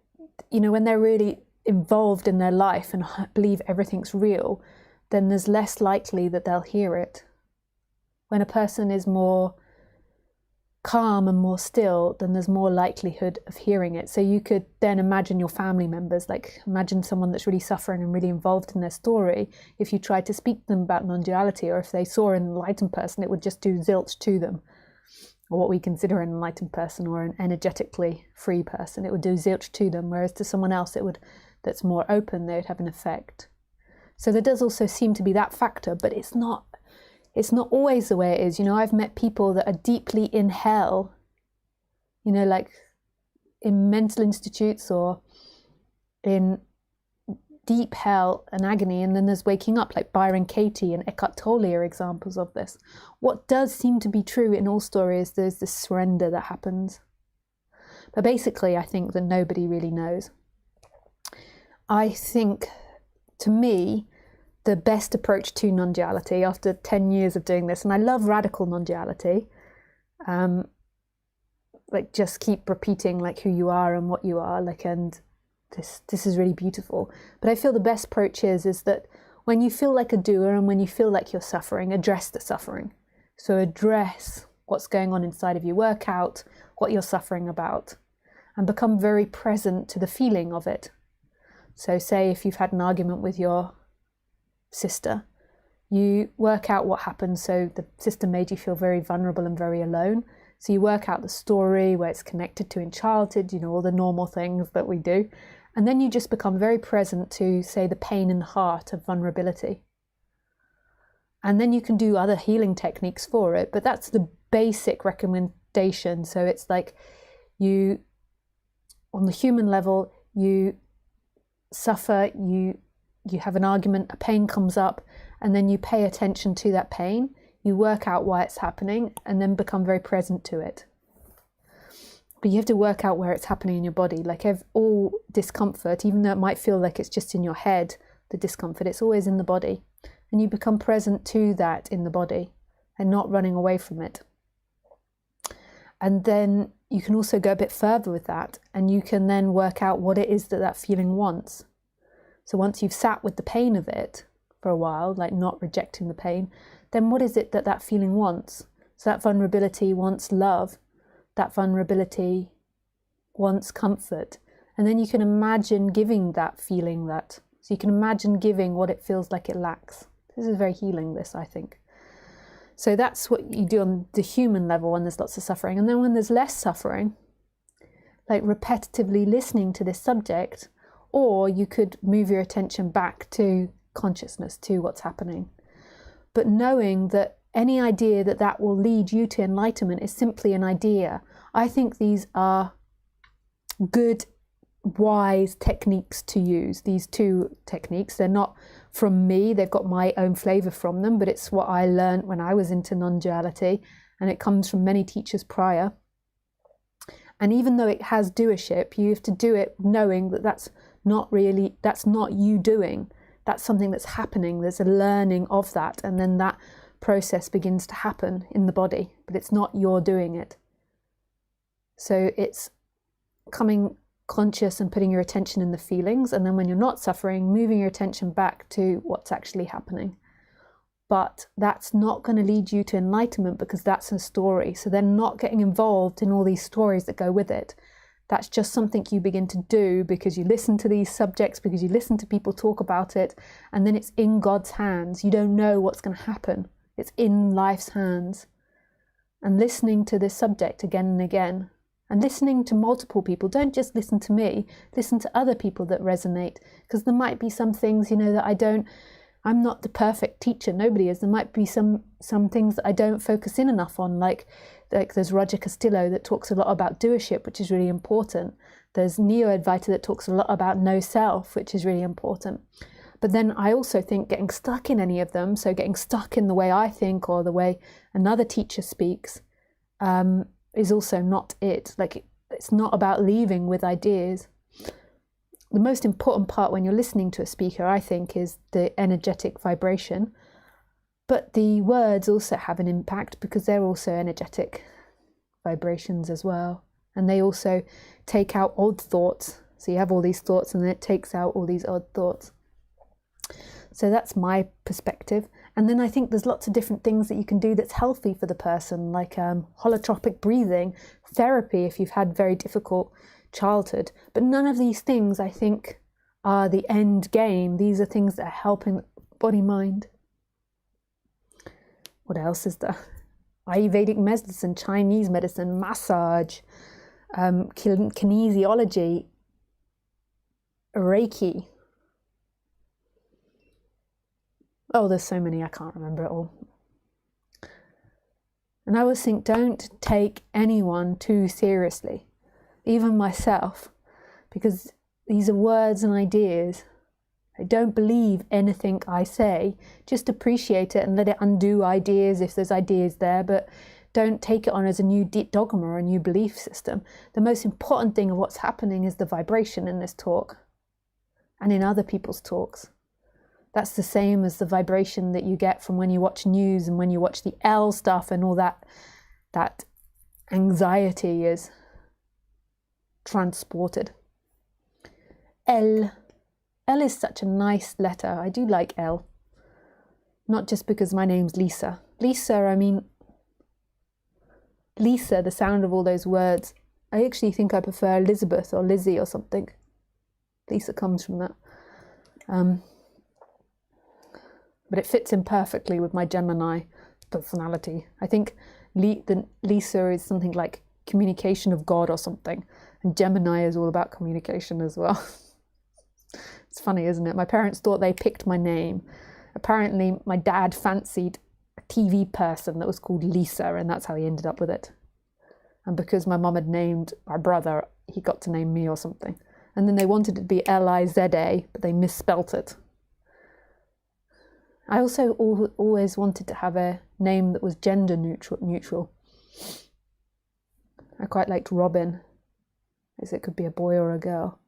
you know, when they're really involved in their life and believe everything's real, then there's less likely that they'll hear it. When a person is more calm and more still, then there's more likelihood of hearing it. So you could then imagine your family members, like imagine someone that's really suffering and really involved in their story. If you tried to speak to them about non-duality, or if they saw an enlightened person, it would just do zilch to them, or what we consider an enlightened person or an energetically free person. It would do zilch to them, whereas to someone else it would, that's more open, they would have an effect. So there does also seem to be that factor, but it's not always the way it is. You know, I've met people that are deeply in hell, you know, like in mental institutes or in deep hell and agony, and then there's waking up, like Byron Katie and Eckhart Tolle are examples of this. What does seem to be true in all stories, there's this surrender that happens. But basically, I think that nobody really knows. I think, to me, the best approach to non-duality after 10 years of doing this, and I love radical non-duality, like just keep repeating like who you are and what you are, like, and this is really beautiful. But I feel the best approach is that when you feel like a doer and when you feel like you're suffering, address the suffering. So address what's going on inside of you, work out what you're suffering about, and become very present to the feeling of it. So say if you've had an argument with your sister, you work out what happened. So the sister made you feel very vulnerable and very alone. So you work out the story, where it's connected to in childhood, you know, all the normal things that we do. And then you just become very present to, say, the pain in the heart of vulnerability. And then you can do other healing techniques for it, but that's the basic recommendation. So it's like you, on the human level, you suffer, you have an argument, a pain comes up, and then you pay attention to that pain. You work out why it's happening and then become very present to it. But you have to work out where it's happening in your body. Like all discomfort, even though it might feel like it's just in your head, the discomfort, it's always in the body. And you become present to that in the body and not running away from it. And then you can also go a bit further with that, and you can then work out what it is that that feeling wants. So once you've sat with the pain of it for a while, like not rejecting the pain, then what is it that that feeling wants? So that vulnerability wants love. That vulnerability wants comfort. And then you can imagine giving that feeling that. So you can imagine giving what it feels like it lacks. This is very healing, this, I think. So that's what you do on the human level when there's lots of suffering. And then when there's less suffering, like repetitively listening to this subject, or you could move your attention back to consciousness, to what's happening. But knowing that any idea that that will lead you to enlightenment is simply an idea. I think these are good, wise techniques to use, these two techniques. They're not from me, they've got my own flavor from them, but it's what I learned when I was into non-duality, and it comes from many teachers prior. And even though it has doership, you have to do it knowing that that's not you doing. That's something that's happening. There's a learning of that, and then that process begins to happen in the body, but it's not your doing it. So it's coming conscious and putting your attention in the feelings, and then when you're not suffering, moving your attention back to what's actually happening. But that's not going to lead you to enlightenment, because that's a story. So then not getting involved in all these stories that go with it. That's just something you begin to do because you listen to these subjects, because you listen to people talk about it, and then it's in God's hands. You don't know what's going to happen. It's in life's hands. And listening to this subject again and again, and listening to multiple people. Don't just listen to me, listen to other people that resonate, because there might be some things, you know, that I'm not the perfect teacher, nobody is. There might be some things that I don't focus in enough on, like there's Roger Castillo that talks a lot about doership, which is really important. There's Neo-Advaita that talks a lot about no self, which is really important. But then I also think getting stuck in any of them, so getting stuck in the way I think or the way another teacher speaks, is also not it. Like, it's not about leaving with ideas. The most important part when you're listening to a speaker, I think, is the energetic vibration. But the words also have an impact, because they're also energetic vibrations as well. And they also take out odd thoughts. So you have all these thoughts, and then it takes out all these odd thoughts. So that's my perspective. And then I think there's lots of different things that you can do that's healthy for the person, like holotropic breathing, therapy if you've had very difficult childhood. But none of these things, I think, are the end game. These are things that are helping body-mind. What else is there? Ayurvedic medicine, Chinese medicine, massage, kinesiology, Reiki. Oh, there's so many, I can't remember it all. And I always think, don't take anyone too seriously, even myself, because these are words and ideas. I don't believe anything I say. Just appreciate it and let it undo ideas if there's ideas there, but don't take it on as a new dogma or a new belief system. The most important thing of what's happening is the vibration in this talk and in other people's talks. That's the same as the vibration that you get from when you watch news and when you watch the L stuff and all that anxiety is transported. L is such a nice letter. I do like L. Not just because my name's Lisa. Lisa, the sound of all those words. I actually think I prefer Elizabeth or Lizzie or something. Lisa comes from that. But it fits in perfectly with my Gemini personality. I think Lisa is something like communication of God or something. And Gemini is all about communication as well. It's funny, isn't it? My parents thought they picked my name. Apparently, my dad fancied a TV person that was called Lisa, and that's how he ended up with it. And because my mum had named my brother, he got to name me or something. And then they wanted it to be Liza, but they misspelt it. I also always wanted to have a name that was gender neutral. I quite liked Robin, as it could be a boy or a girl.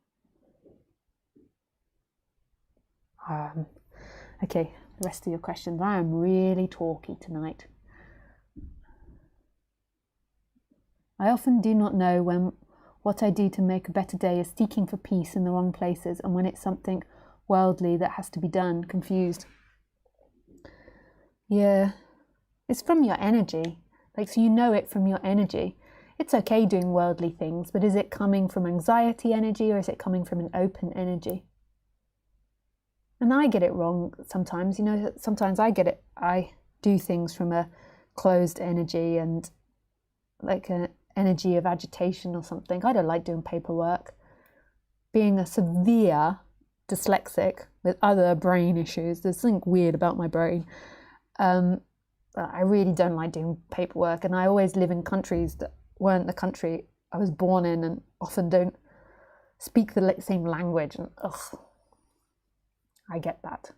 Okay, the rest of your questions. I am really talky tonight. I often do not know when what I do to make a better day is seeking for peace in the wrong places, and when it's something worldly that has to be done, confused. Yeah, it's from your energy. So you know it from your energy. It's okay doing worldly things, but is it coming from anxiety energy or is it coming from an open energy? And I get it wrong sometimes, sometimes I do things from a closed energy and like an energy of agitation or something. I don't like doing paperwork. Being a severe dyslexic with other brain issues, there's something weird about my brain. I really don't like doing paperwork, and I always live in countries that weren't the country I was born in and often don't speak the same language, and I get that.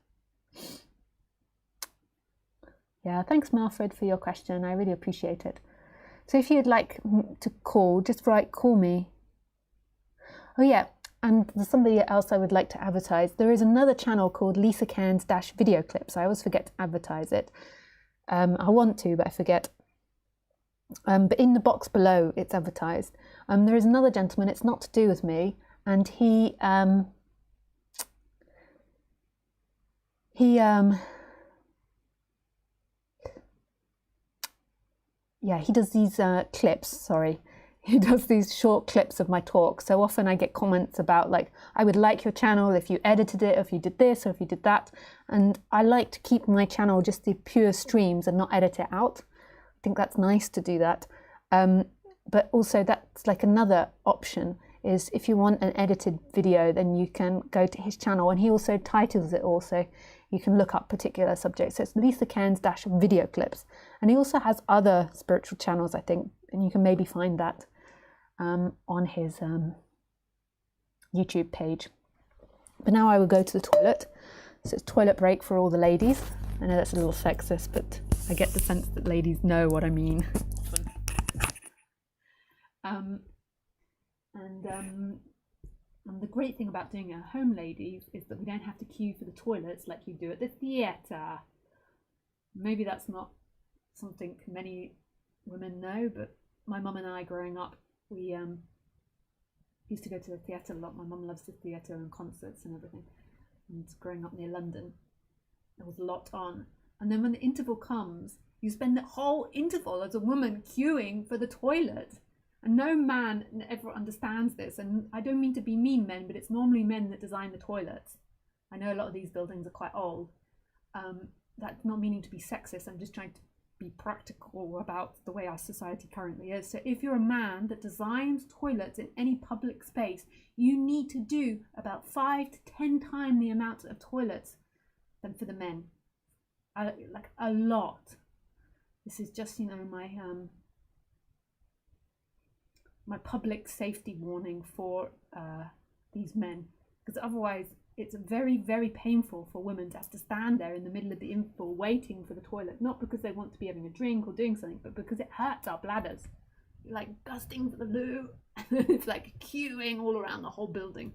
Yeah, thanks Marfred for your question. I really appreciate it. So if you'd like to call, just write call me. Oh yeah, and there's somebody else I would like to advertise. There is another channel called Lisa Cairns Video Clips. I always forget to advertise it. I want to, but I forget. But in the box below, it's advertised. There is another gentleman. It's not to do with me, and he does these clips. Sorry. He does these short clips of my talk. So often I get comments about like, I would like your channel if you edited it, or if you did this, or if you did that. And I like to keep my channel just the pure streams and not edit it out. I think that's nice to do that. But also that's like another option is if you want an edited video, then you can go to his channel, and he also titles it also. You can look up particular subjects. So it's Lisa Cairns Video Clips. And he also has other spiritual channels, I think, and you can maybe find that on his YouTube page. But now I will go to the toilet. So it's toilet break for all the ladies. I know that's a little sexist, but I get the sense that ladies know what I mean. And the great thing about doing it at home, ladies, is that we don't have to queue for the toilets like you do at the theatre. Maybe that's not something many women know, but my mum and I growing up, we used to go to the theatre a lot. My mum loves the theatre and concerts and everything. And growing up near London, there was a lot on. And then when the interval comes, you spend the whole interval as a woman queuing for the toilet. And no man ever understands this. And I don't mean to be mean, men, but it's normally men that design the toilets. I know a lot of these buildings are quite old. That's not meaning to be sexist. I'm just trying to be practical about the way our society currently is. So if you're a man that designs toilets in any public space, you need to do about 5 to 10 times the amount of toilets than for the men. Like a lot. This is just, my public safety warning for these men, because otherwise it's very, very painful for women to have to stand there in the middle of the infantile waiting for the toilet, not because they want to be having a drink or doing something, but because it hurts our bladders. You're like gusting for the loo, and it's like queuing all around the whole building.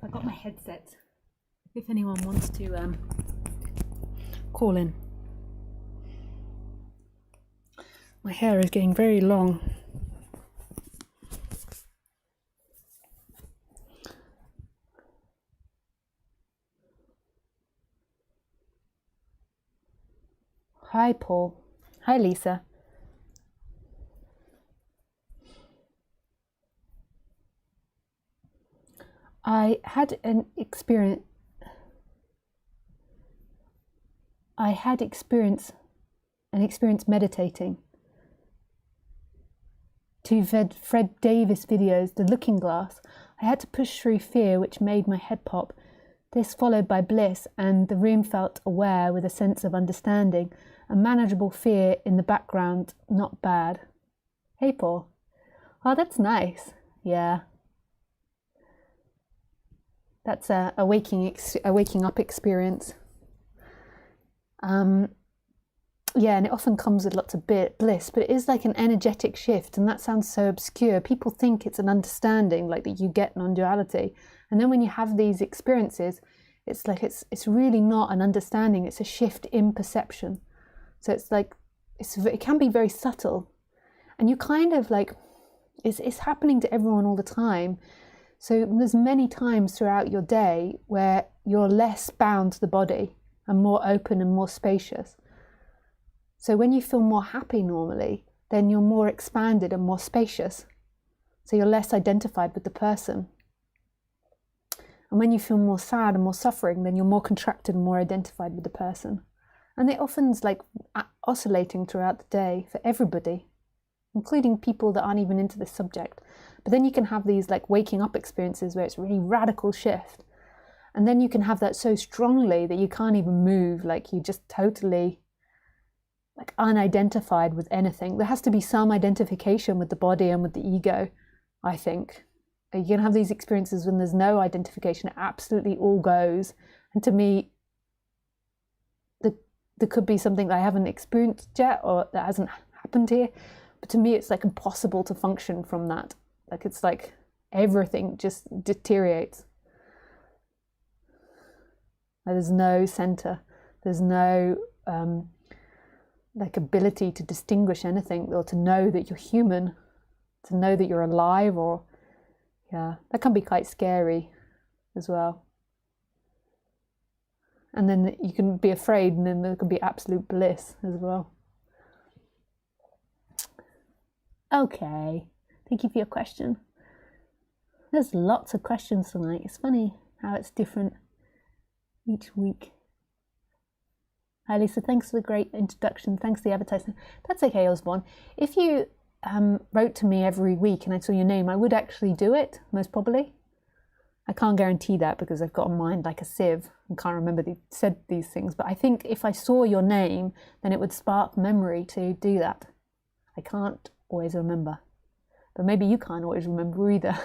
I got my headset if anyone wants to call in. My hair is getting very long. Hi Paul. Hi Lisa. I had experience meditating to Fred Davis videos, The Looking Glass. I had to push through fear, which made my head pop. This followed by bliss, and the room felt aware with a sense of understanding. A manageable fear in the background, not bad. Hey Paul. Oh, that's nice. Yeah. That's a waking up experience. Yeah, and it often comes with lots of bliss, but it is like an energetic shift, and that sounds so obscure. People think it's an understanding, like that you get non-duality, and then when you have these experiences, it's like it's really not an understanding. It's a shift in perception. So it's like it can be very subtle, and you kind of like it's happening to everyone all the time. So there's many times throughout your day where you're less bound to the body and more open and more spacious. So when you feel more happy normally, then you're more expanded and more spacious. So you're less identified with the person. And when you feel more sad and more suffering, then you're more contracted and more identified with the person. And it often's like oscillating throughout the day for everybody, including people that aren't even into this subject. But then you can have these like waking up experiences where it's a really radical shift. And then you can have that so strongly that you can't even move, like you just totally like unidentified with anything. There has to be some identification with the body and with the ego, I think. You can have these experiences when there's no identification, it absolutely all goes. And to me, there could be something that I haven't experienced yet or that hasn't happened here. But to me, it's like impossible to function from that. Like it's like everything just deteriorates. There's no center. There's no like ability to distinguish anything or to know that you're human, to know that you're alive, or yeah, that can be quite scary as well. And then you can be afraid, and then there can be absolute bliss as well. Okay, thank you for your question. There's lots of questions tonight. It's funny how it's different each week. Hi Lisa, thanks for the great introduction. Thanks for the advertisement. That's okay, Osborne. If you wrote to me every week and I saw your name, I would actually do it, most probably. I can't guarantee that because I've got a mind like a sieve and can't remember said these things. But I think if I saw your name, then it would spark memory to do that. I can't always remember. But maybe you can't always remember either.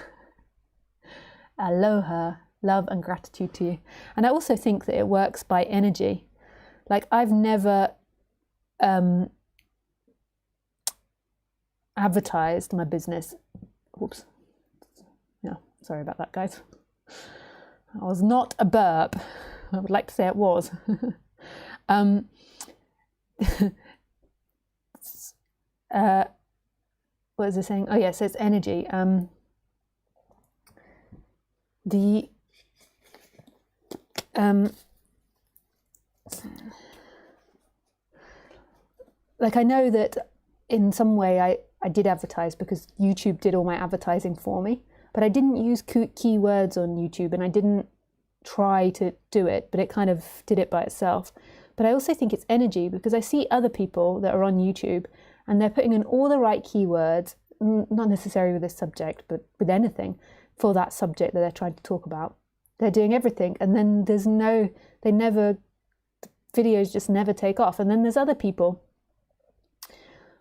Aloha, love and gratitude to you. And I also think that it works by energy. Like I've never advertised my business. Oops. Yeah, sorry about that, guys. That was not a burp. I would like to say it was. What is it saying? Oh yeah, so it's energy. Like I know that in some way I did advertise because YouTube did all my advertising for me, but I didn't use keywords on YouTube and I didn't try to do it, but it kind of did it by itself. But I also think it's energy because I see other people that are on YouTube and they're putting in all the right keywords, not necessarily with this subject, but with anything for that subject that they're trying to talk about. They're doing everything and then videos just never take off. And then there's other people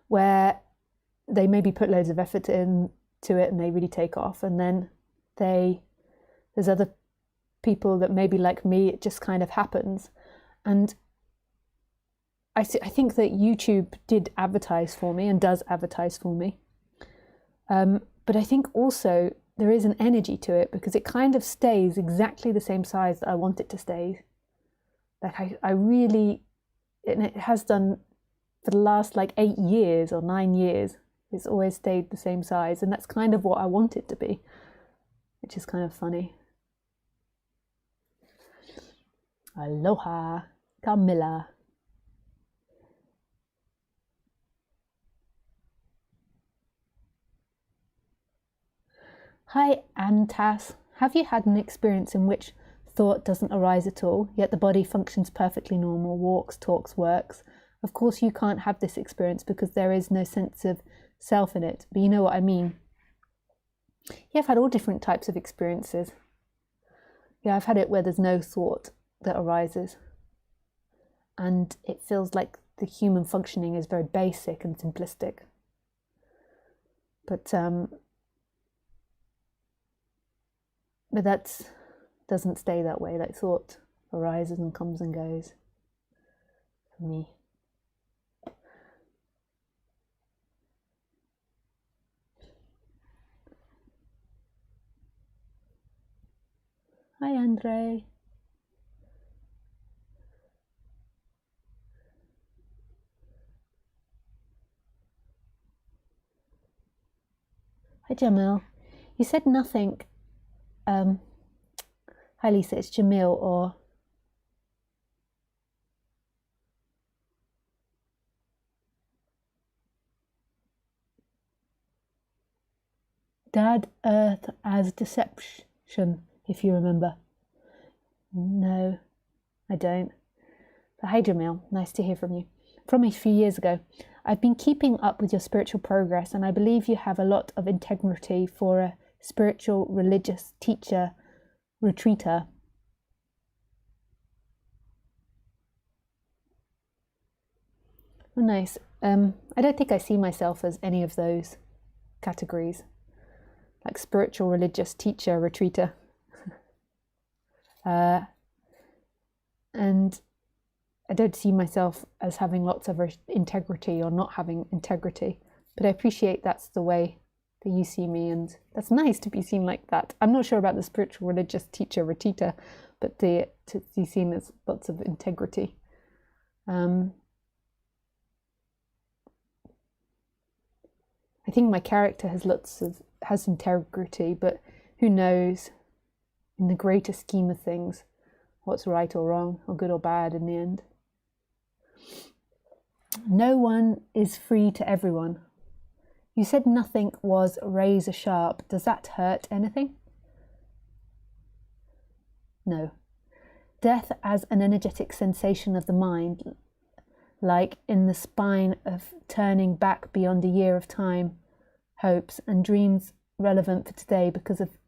where they maybe put loads of effort into it and they really take off. And then there's other people that maybe like me, it just kind of happens. And I think that YouTube did advertise for me and does advertise for me. But I think also there is an energy to it because it kind of stays exactly the same size that I want it to stay. Like I really, and it has done for the last like 8 years or 9 years. It's always stayed the same size, and that's kind of what I want it to be, which is kind of funny. Aloha, Camilla. Hi, Antas. Have you had an experience in which thought doesn't arise at all, yet the body functions perfectly normal, walks, talks, works? Of course, you can't have this experience because there is no sense of self in it, but you know what I mean. Yeah, I've had all different types of experiences. Yeah, I've had it where there's no thought that arises. And it feels like the human functioning is very basic and simplistic. But that doesn't stay that way. Like thought arises and comes and goes for me. Hi, Andre. Hi, Jamil. You said nothing. Hi, Lisa. It's Jamil or... Dad Earth as deception, if you remember. No, I don't. But hi, Jamil. Nice to hear from you. From a few years ago, I've been keeping up with your spiritual progress, and I believe you have a lot of integrity for a spiritual religious teacher retreater. Oh, nice. I don't think I see myself as any of those categories, like spiritual religious teacher retreater. And I don't see myself as having lots of integrity or not having integrity, but I appreciate that's the way that you see me, and that's nice to be seen like that. I'm not sure about the spiritual religious teacher retreater, but to be seen as lots of integrity. I think my character has integrity, but who knows in the greater scheme of things what's right or wrong, or good or bad in the end. No one is free to everyone. You said nothing was razor sharp. Does that hurt anything? No. Death as an energetic sensation of the mind, like in the spine of turning back beyond a year of time, hopes and dreams relevant for today because of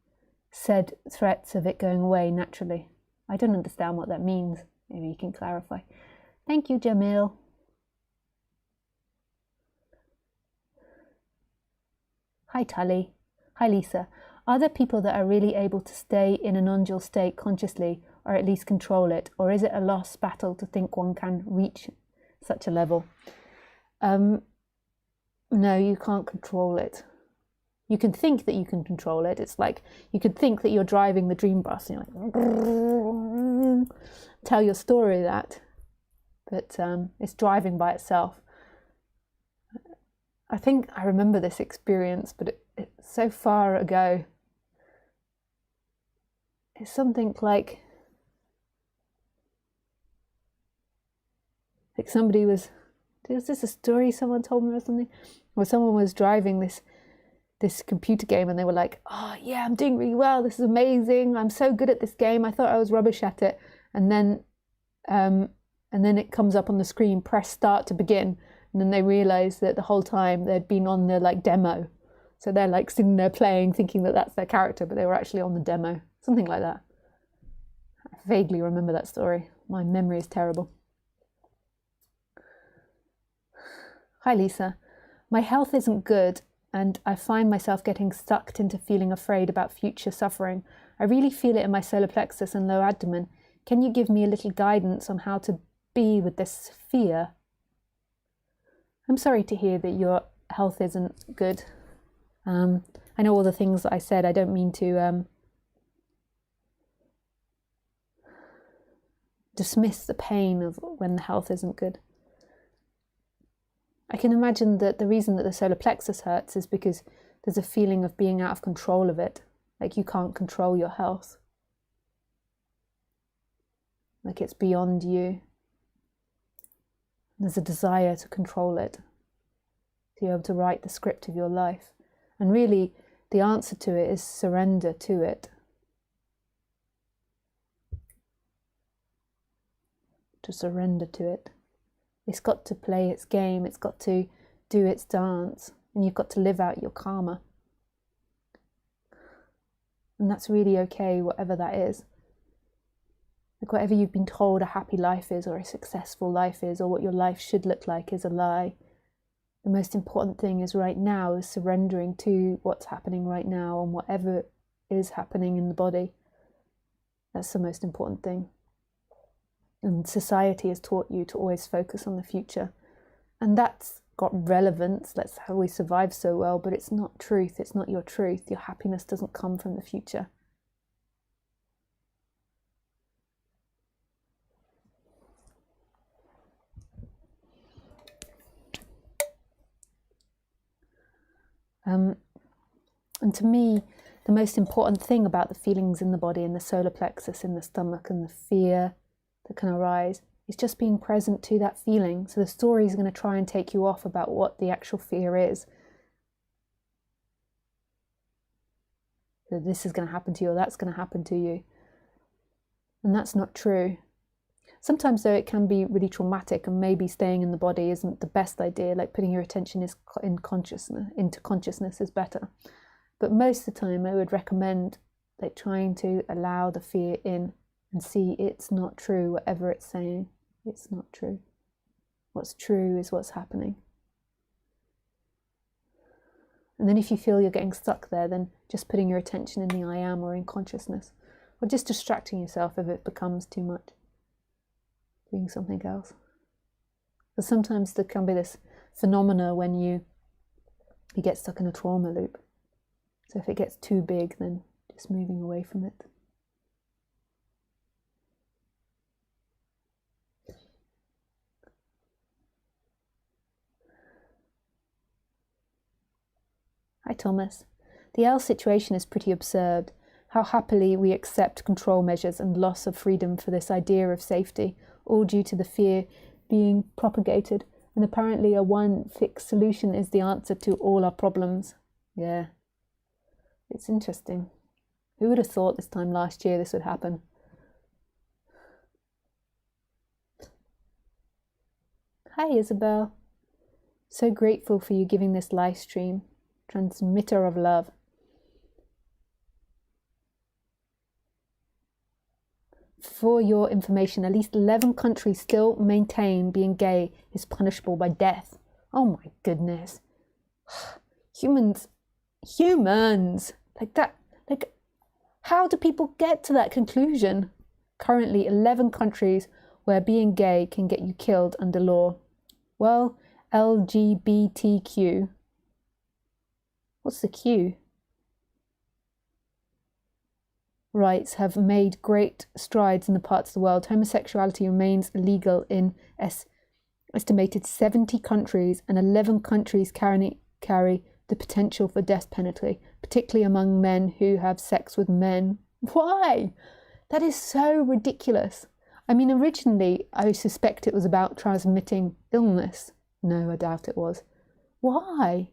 said threats of it going away naturally. I don't understand what that means. Maybe you can clarify. Thank you, Jamil. Hi, Tully. Hi, Lisa. Are there people that are really able to stay in a non-dual state consciously, or at least control it? Or is it a lost battle to think one can reach such a level? No, you can't control it. You can think that you can control it. It's like you could think that you're driving the dream bus and you're like, tell your story that, but it's driving by itself. I think I remember this experience, but it's so far ago. It's something like somebody was this a story someone told me or something? Or someone was driving this computer game and they were like, oh yeah, I'm doing really well, this is amazing, I'm so good at this game, I thought I was rubbish at it. And then it comes up on the screen, press start to begin. And then they realize that the whole time they'd been on the demo. So they're sitting there playing, thinking that that's their character, but they were actually on the demo. Something like that. I vaguely remember that story. My memory is terrible. Hi, Lisa. My health isn't good, and I find myself getting sucked into feeling afraid about future suffering. I really feel it in my solar plexus and low abdomen. Can you give me a little guidance on how to be with this fear? I'm sorry to hear that your health isn't good. I know all the things that I said. I don't mean to dismiss the pain of when the health isn't good. I can imagine that the reason that the solar plexus hurts is because there's a feeling of being out of control of it. Like you can't control your health. Like it's beyond you. There's a desire to control it. To be able to write the script of your life. And really, the answer to it is surrender to it. To surrender to it. It's got to play its game, it's got to do its dance, and you've got to live out your karma. And that's really okay, whatever that is. Like whatever you've been told a happy life is, or a successful life is, or what your life should look like is a lie. The most important thing is right now is surrendering to what's happening right now and whatever is happening in the body. That's the most important thing. And society has taught you to always focus on the future. And that's got relevance, that's how we survive so well, but it's not truth, it's not your truth. Your happiness doesn't come from the future. And to me, the most important thing about the feelings in the body, in the solar plexus, in the stomach, and the fear that can arise, is just being present to that feeling. So the story is going to try and take you off about what the actual fear is. That this is going to happen to you, or that's going to happen to you. And that's not true. Sometimes, though, it can be really traumatic, and maybe staying in the body isn't the best idea. Like putting your attention into consciousness is better. But most of the time, I would recommend trying to allow the fear in and see it's not true, whatever it's saying. It's not true. What's true is what's happening. And then if you feel you're getting stuck there, then just putting your attention in the I am or in consciousness, or just distracting yourself if it becomes too much. Doing something else. But sometimes there can be this phenomena when you get stuck in a trauma loop. So if it gets too big, then just moving away from it. Hi Thomas. The L situation is pretty absurd. How happily we accept control measures and loss of freedom for this idea of safety, all due to the fear being propagated. And apparently a one fixed solution is the answer to all our problems. Yeah, it's interesting. Who would have thought this time last year this would happen? Hi Isabel. So grateful for you giving this live stream. Transmitter of love. For your information, at least 11 countries still maintain being gay is punishable by death. Oh my goodness. Humans, like that, like, how do people get to that conclusion? Currently, 11 countries where being gay can get you killed under law. Well, LGBTQ. What's the Q? Rights have made great strides in the parts of the world. Homosexuality remains illegal in estimated 70 countries, and 11 countries carry the potential for death penalty, particularly among men who have sex with men. Why? That is so ridiculous. I mean, originally, I suspect it was about transmitting illness. No, I doubt it was. Why?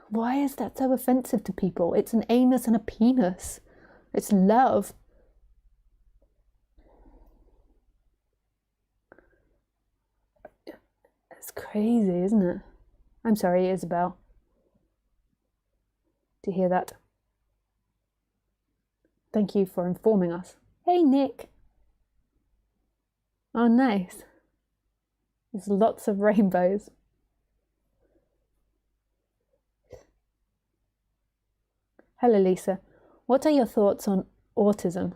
Why is that so offensive to people? It's an anus and a penis. It's love. It's crazy, isn't it? I'm sorry, Isabel, to hear that. Thank you for informing us. Hey, Nick. Oh, nice. There's lots of rainbows. Hello, Lisa. What are your thoughts on autism?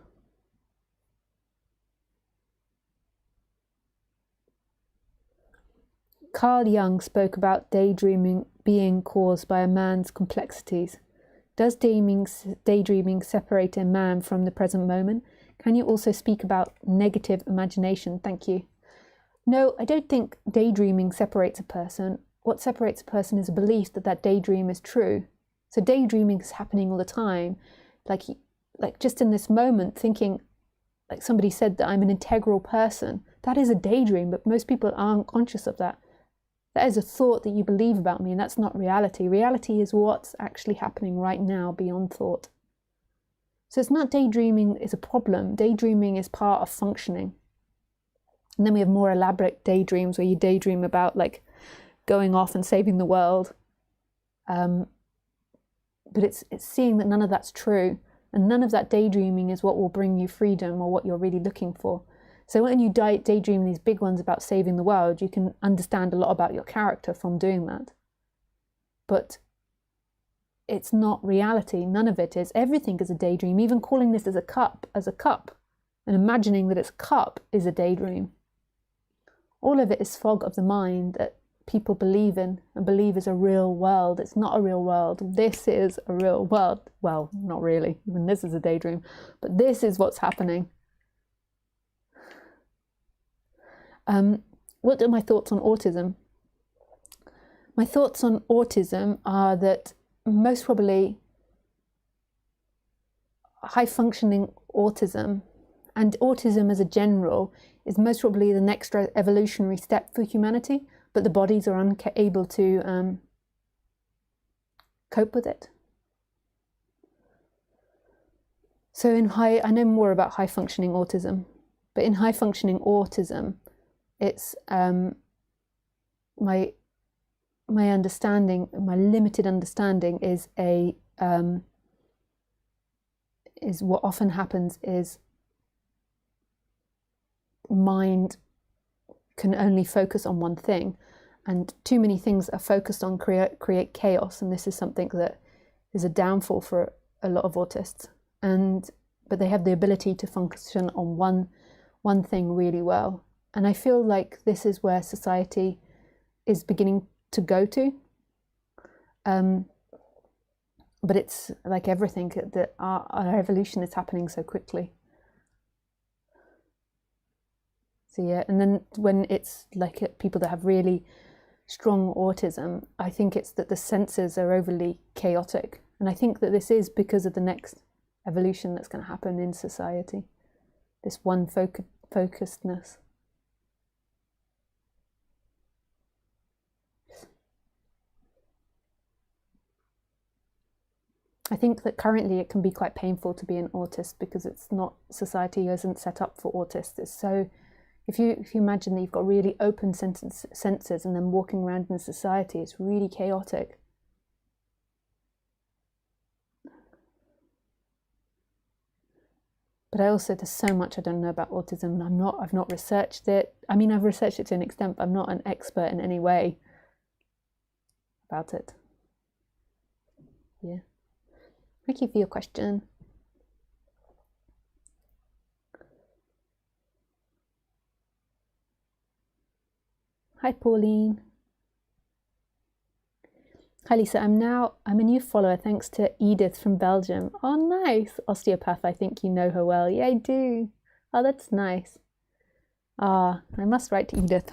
Carl Jung spoke about daydreaming being caused by a man's complexities. Does daydreaming separate a man from the present moment? Can you also speak about negative imagination? Thank you. No, I don't think daydreaming separates a person. What separates a person is a belief that that daydream is true. So daydreaming is happening all the time. Like just in this moment, thinking, like somebody said, that I'm an integral person. That is a daydream, but most people aren't conscious of that. That is a thought that you believe about me, and that's not reality. Reality is what's actually happening right now beyond thought. So it's not daydreaming is a problem. Daydreaming is part of functioning. And then we have more elaborate daydreams where you daydream about like going off and saving the world. But it's seeing that none of that's true, and none of that daydreaming is what will bring you freedom or what you're really looking for. So when you daydream these big ones about saving the world, you can understand a lot about your character from doing that. But it's not reality. None of it is. Everything is a daydream. Even calling this as a cup, and imagining that it's a cup is a daydream. All of it is fog of the mind that people believe in and believe is a real world. It's not a real world. This is a real world. Well, not really. Even this is a daydream. But this is what's happening. What are my thoughts on autism? My thoughts on autism are that most probably high-functioning autism and autism as a general is most probably the next evolutionary step for humanity, but the bodies are unable to cope with it. So I know more about high-functioning autism, but in high-functioning autism, it's my understanding, my limited understanding is what often happens is mind can only focus on one thing, and too many things are focused on create chaos, and this is something that is a downfall for a lot of autists. But they have the ability to function on one thing really well. And I feel like this is where society is beginning to go to. But it's like everything, that our evolution is happening so quickly. So yeah, and then when it's like people that have really strong autism, I think it's that the senses are overly chaotic. And I think that this is because of the next evolution that's going to happen in society. This one focusedness. I think that currently it can be quite painful to be an autist because it's not, society isn't set up for autists. It's so, if you imagine that you've got really open senses and then walking around in society, it's really chaotic. But I also, there's so much I don't know about autism, and I've not researched it. I mean, I've researched it to an extent, but I'm not an expert in any way about it. Yeah. Thank you for your question. Hi, Pauline. Hi, Lisa. I'm a new follower thanks to Edith from Belgium. Oh, nice. Osteopath, I think you know her well. Yeah, I do. Oh, that's nice. Ah, I must write to Edith.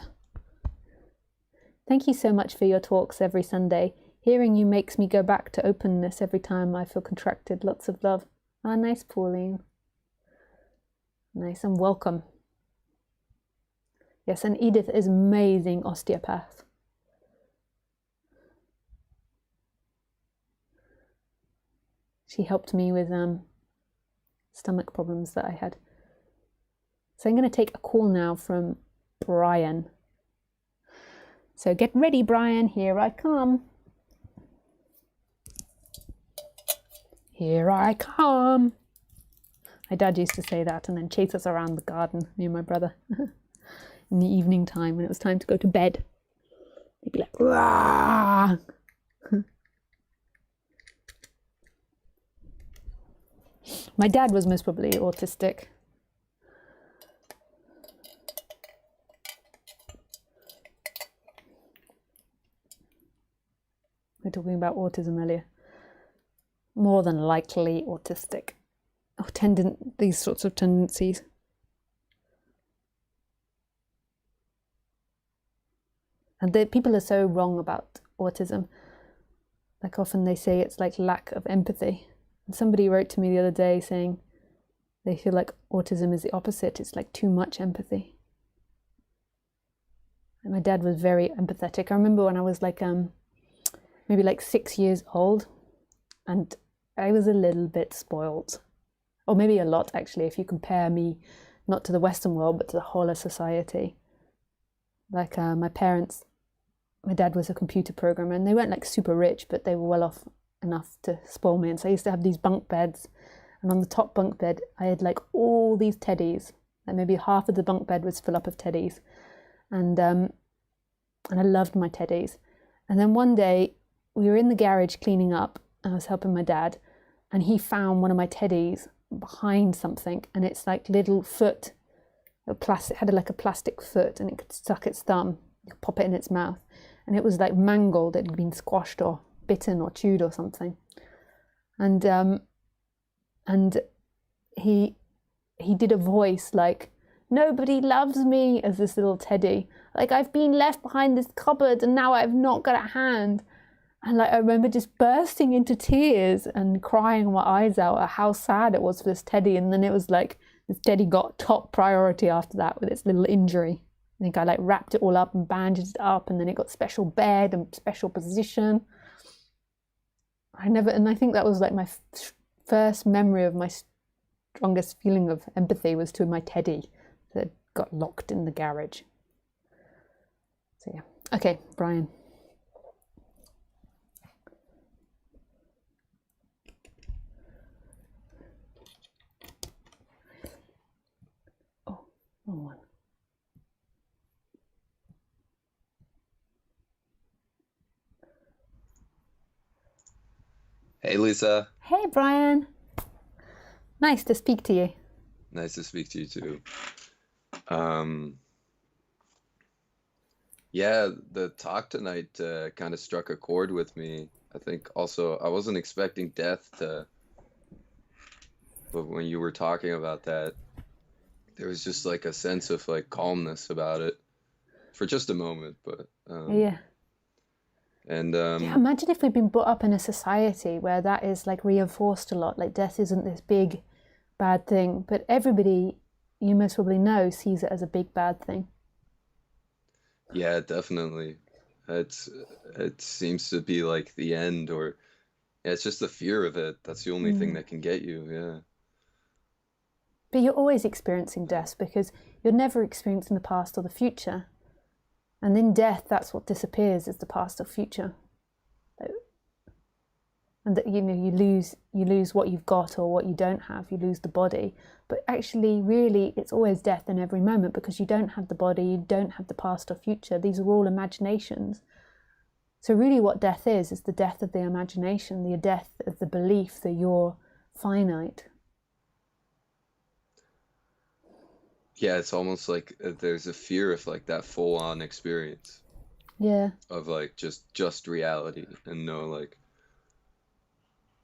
Thank you so much for your talks every Sunday. Hearing you makes me go back to openness every time I feel contracted. Lots of love. Ah, nice, Pauline. Nice and welcome. Yes, and Edith is amazing osteopath. She helped me with stomach problems that I had. So I'm going to take a call now from Brian. So get ready, Brian. Here I come. Here I come. My dad used to say that and then chase us around the garden, me and my brother, in the evening time when it was time to go to bed. He'd be like, "Rah!" My dad was most probably autistic. We were talking about autism earlier. More than likely autistic. Or these sorts of tendencies. And people are so wrong about autism. Like often they say it's like lack of empathy. And somebody wrote to me the other day saying they feel like autism is the opposite. It's like too much empathy. And my dad was very empathetic. I remember when I was like maybe like 6 years old, and I was a little bit spoiled, or maybe a lot actually, if you compare me not to the Western world, but to the whole of society. Like my dad was a computer programmer, and they weren't like super rich, but they were well off enough to spoil me. And so I used to have these bunk beds, and on the top bunk bed, I had like all these teddies, and maybe half of the bunk bed was full up of teddies. And I loved my teddies. And then one day we were in the garage cleaning up. I was helping my dad, and he found one of my teddies behind something, and it's like little foot, had like a plastic foot, and it could suck its thumb, you could pop it in its mouth, and it was like mangled, it had been squashed or bitten or chewed or something. And he did a voice like, "Nobody loves me," as this little teddy. Like, "I've been left behind this cupboard and now I've not got a hand." And like I remember just bursting into tears and crying my eyes out at how sad it was for this teddy. And then it was like this teddy got top priority after that with its little injury. I think I like wrapped it all up and bandaged it up, and then it got special bed and special position. And I think that was like my first memory of my strongest feeling of empathy was to my teddy that got locked in the garage. So yeah. Okay, Brian. Wrong one. Hey, Lisa. Hey, Brian. Nice to speak to you. Nice to speak to you too. Yeah, the talk tonight kind of struck a chord with me. I think also I wasn't expecting death but when you were talking about that, there was just like a sense of like calmness about it for just a moment. But Yeah. And Yeah, imagine if we'd been brought up in a society where that is like reinforced a lot, like death isn't this big bad thing, but everybody, you most probably know, sees it as a big bad thing. yeah, definitely. It's it seems to be like the end, or yeah, it's just the fear of it. That's the only thing that can get you. Yeah. But you're always experiencing death because you're never experiencing the past or the future. And in death, that's what disappears, is the past or future. And that, you know, you lose what you've got or what you don't have. You lose the body, but actually, really, it's always death in every moment because you don't have the body, you don't have the past or future. These are all imaginations. So really, what death is the death of the imagination, the death of the belief that you're finite. Yeah, it's almost like there's a fear of like that full-on experience Yeah, of like just reality and no like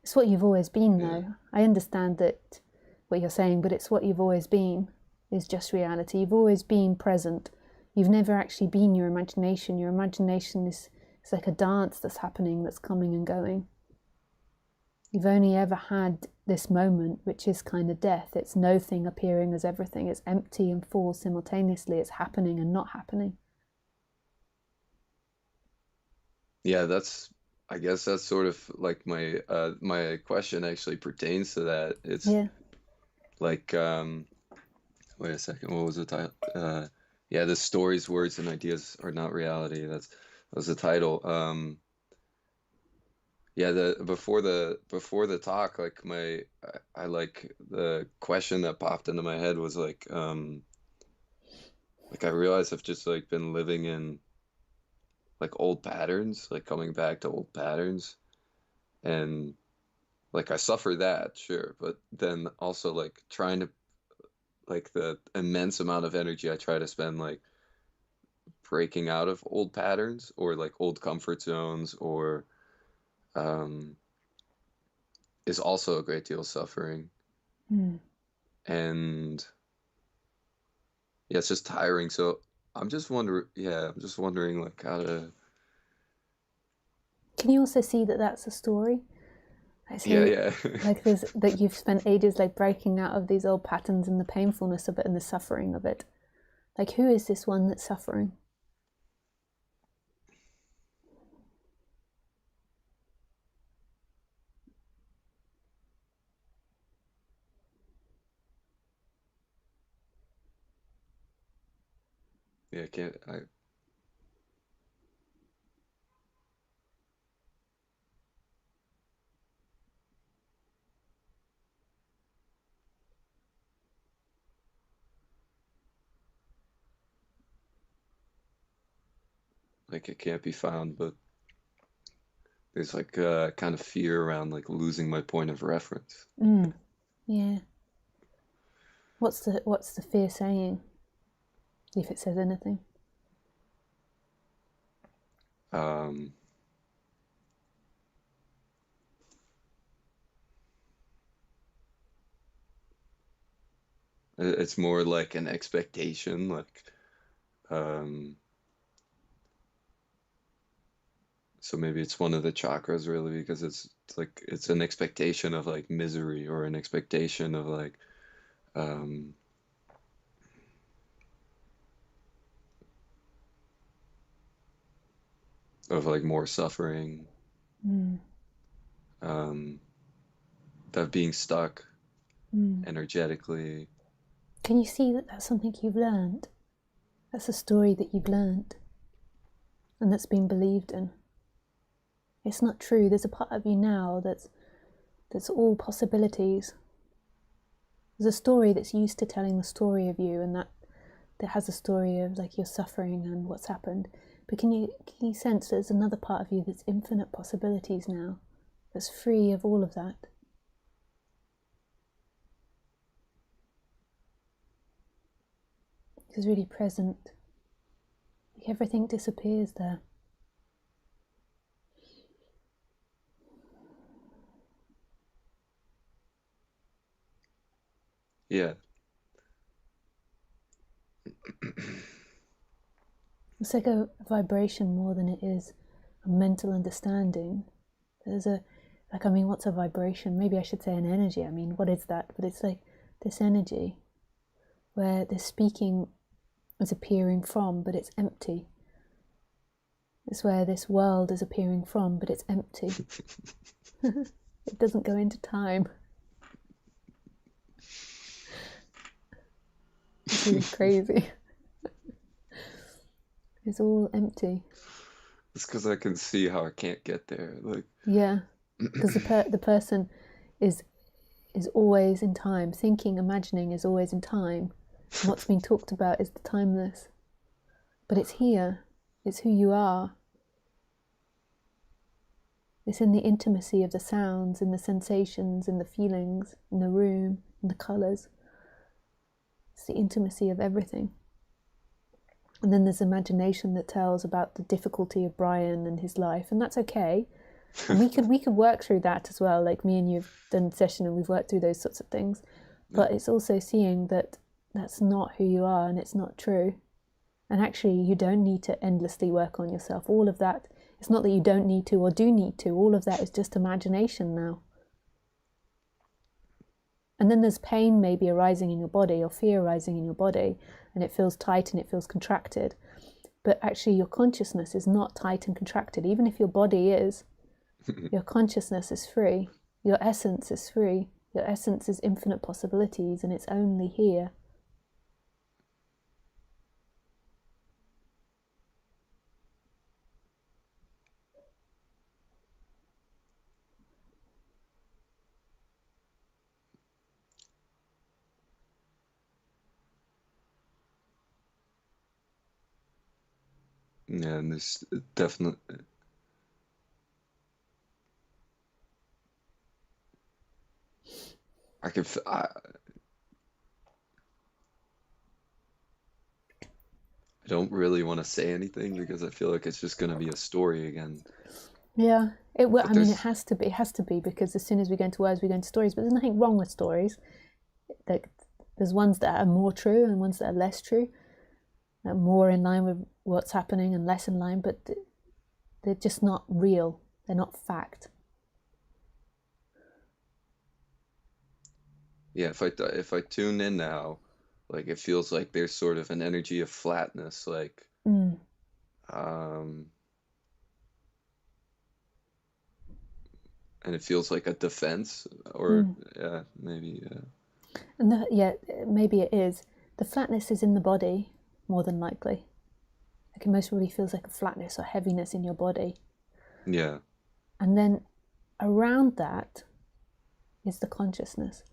it's what you've always been, yeah. though. I understand that what you're saying, but it's what you've always been is just reality. You've always been present. You've never actually been your imagination. Your imagination is it's like a dance that's happening, that's coming and going. You've only ever had this moment, which is kind of death. It's no thing appearing as everything. It's empty and full simultaneously. It's happening and not happening. Yeah, that's I guess that's sort of like my question actually pertains to that. It's Yeah. like wait a second, what was the title? Yeah, the stories, words, and ideas are not reality. That was the title. Yeah, the before the talk, like I like the question that popped into my head was like I realized I've just like been living in like old patterns, like coming back to old patterns, and like I suffer that, sure, but then also like trying to like the immense amount of energy I try to spend like breaking out of old patterns or like old comfort zones or um is also a great deal of suffering. Mm. And yeah, it's just tiring. So I'm just wondering like how to, Can you also see that that's a story? I yeah, say, yeah. like, there's that you've spent ages like breaking out of these old patterns and the painfulness of it and the suffering of it. Like, who is this one that's suffering? Yeah, like it can't be found, but there's like kind of fear around like losing my point of reference. Mm. Yeah. What's the fear saying? If it says anything. Um, it's more like an expectation, like um, so maybe it's one of the chakras really because it's like it's an expectation of like misery or an expectation of like um, of like more suffering, Mm. um, of being stuck Mm. energetically. Can you see that that's something you've learned? That's a story that you've learned and that's been believed in. It's not true. There's a part of you now that's all possibilities. There's a story that's used to telling the story of you, and that has a story of like your suffering and what's happened. But can you sense there's another part of you that's infinite possibilities now, that's free of all of that? It's really present. Like everything disappears there. Yeah. It's like a vibration more than it is a mental understanding. There's a, like, I mean, what's a vibration? Maybe I should say an energy. I mean, what is that? But it's like this energy where the speaking is appearing from, but it's empty. It's where this world is appearing from, but it's empty. It doesn't go into time. It's really crazy. It's all empty. It's because I can see how I can't get there. Like, yeah, because the person is always in time. Thinking, imagining is always in time. And what's being talked about is the timeless. But it's here. It's who you are. It's in the intimacy of the sounds, in the sensations, in the feelings, in the room, in the colours. It's the intimacy of everything. And then there's imagination that tells about the difficulty of Brian and his life, and that's okay. And we could work through that as well. Like me and you've done a session and we've worked through those sorts of things. But it's also seeing that that's not who you are and it's not true. And actually, you don't need to endlessly work on yourself. All of that, it's not that you don't need to or do need to. All of that is just imagination now. And then there's pain maybe arising in your body or fear arising in your body, and it feels tight and it feels contracted. But actually your consciousness is not tight and contracted. Even if your body is, your consciousness is free. Your essence is free. Your essence is infinite possibilities, and it's only here. yeah, and there's definitely, I can, I don't really want to say anything because I feel like it's just going to be a story again. Yeah, it will. But I mean, it there's, has to be. It has to be, because as soon as we go into words, we go into stories. But there's nothing wrong with stories. Like, there's ones that are more true and ones that are less true, more in line with what's happening and less in line. But they're just not real. They're not fact. yeah, if I tune in now, like it feels like there's sort of an energy of flatness, like, Mm. um, and it feels like a defense, or yeah, maybe, And yeah, maybe it is. The flatness is in the body, more than likely. Like, it most really feels like a flatness or heaviness in your body. yeah, And then around that is the consciousness.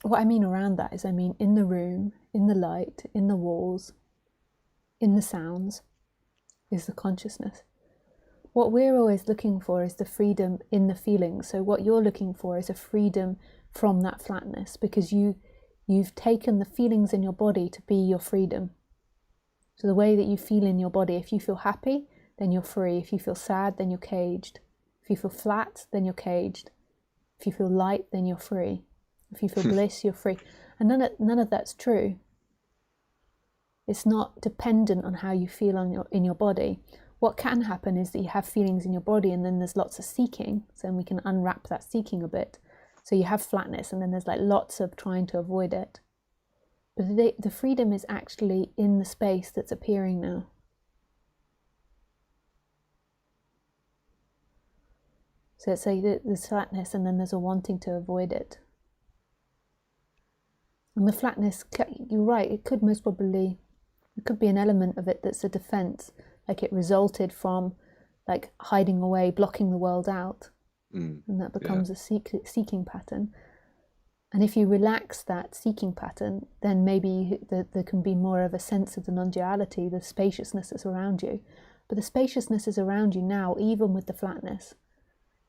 What I mean around that is, I mean in the room, in the light, in the walls, in the sounds, is the consciousness. What we're always looking for is the freedom in the feelings. So what you're looking for is a freedom from that flatness, because you've taken the feelings in your body to be your freedom. So the way that you feel in your body, if you feel happy, then you're free. If you feel sad, then you're caged. If you feel flat, then you're caged. If you feel light, then you're free. If you feel bliss, you're free. And none of that's true. It's not dependent on how you feel in your body. What can happen is that you have feelings in your body and then there's lots of seeking. So then we can unwrap that seeking a bit. So you have flatness and then there's like lots of trying to avoid it. But the freedom is actually in the space that's appearing now. So it's like there's flatness and then there's a wanting to avoid it. And the flatness, you're right, it could be an element of it that's a defense, like it resulted from like hiding away, blocking the world out, and that becomes a seeking pattern. And if you relax that seeking pattern, then maybe there can be more of a sense of the non-duality, the spaciousness that's around you. But the spaciousness is around you now, even with the flatness.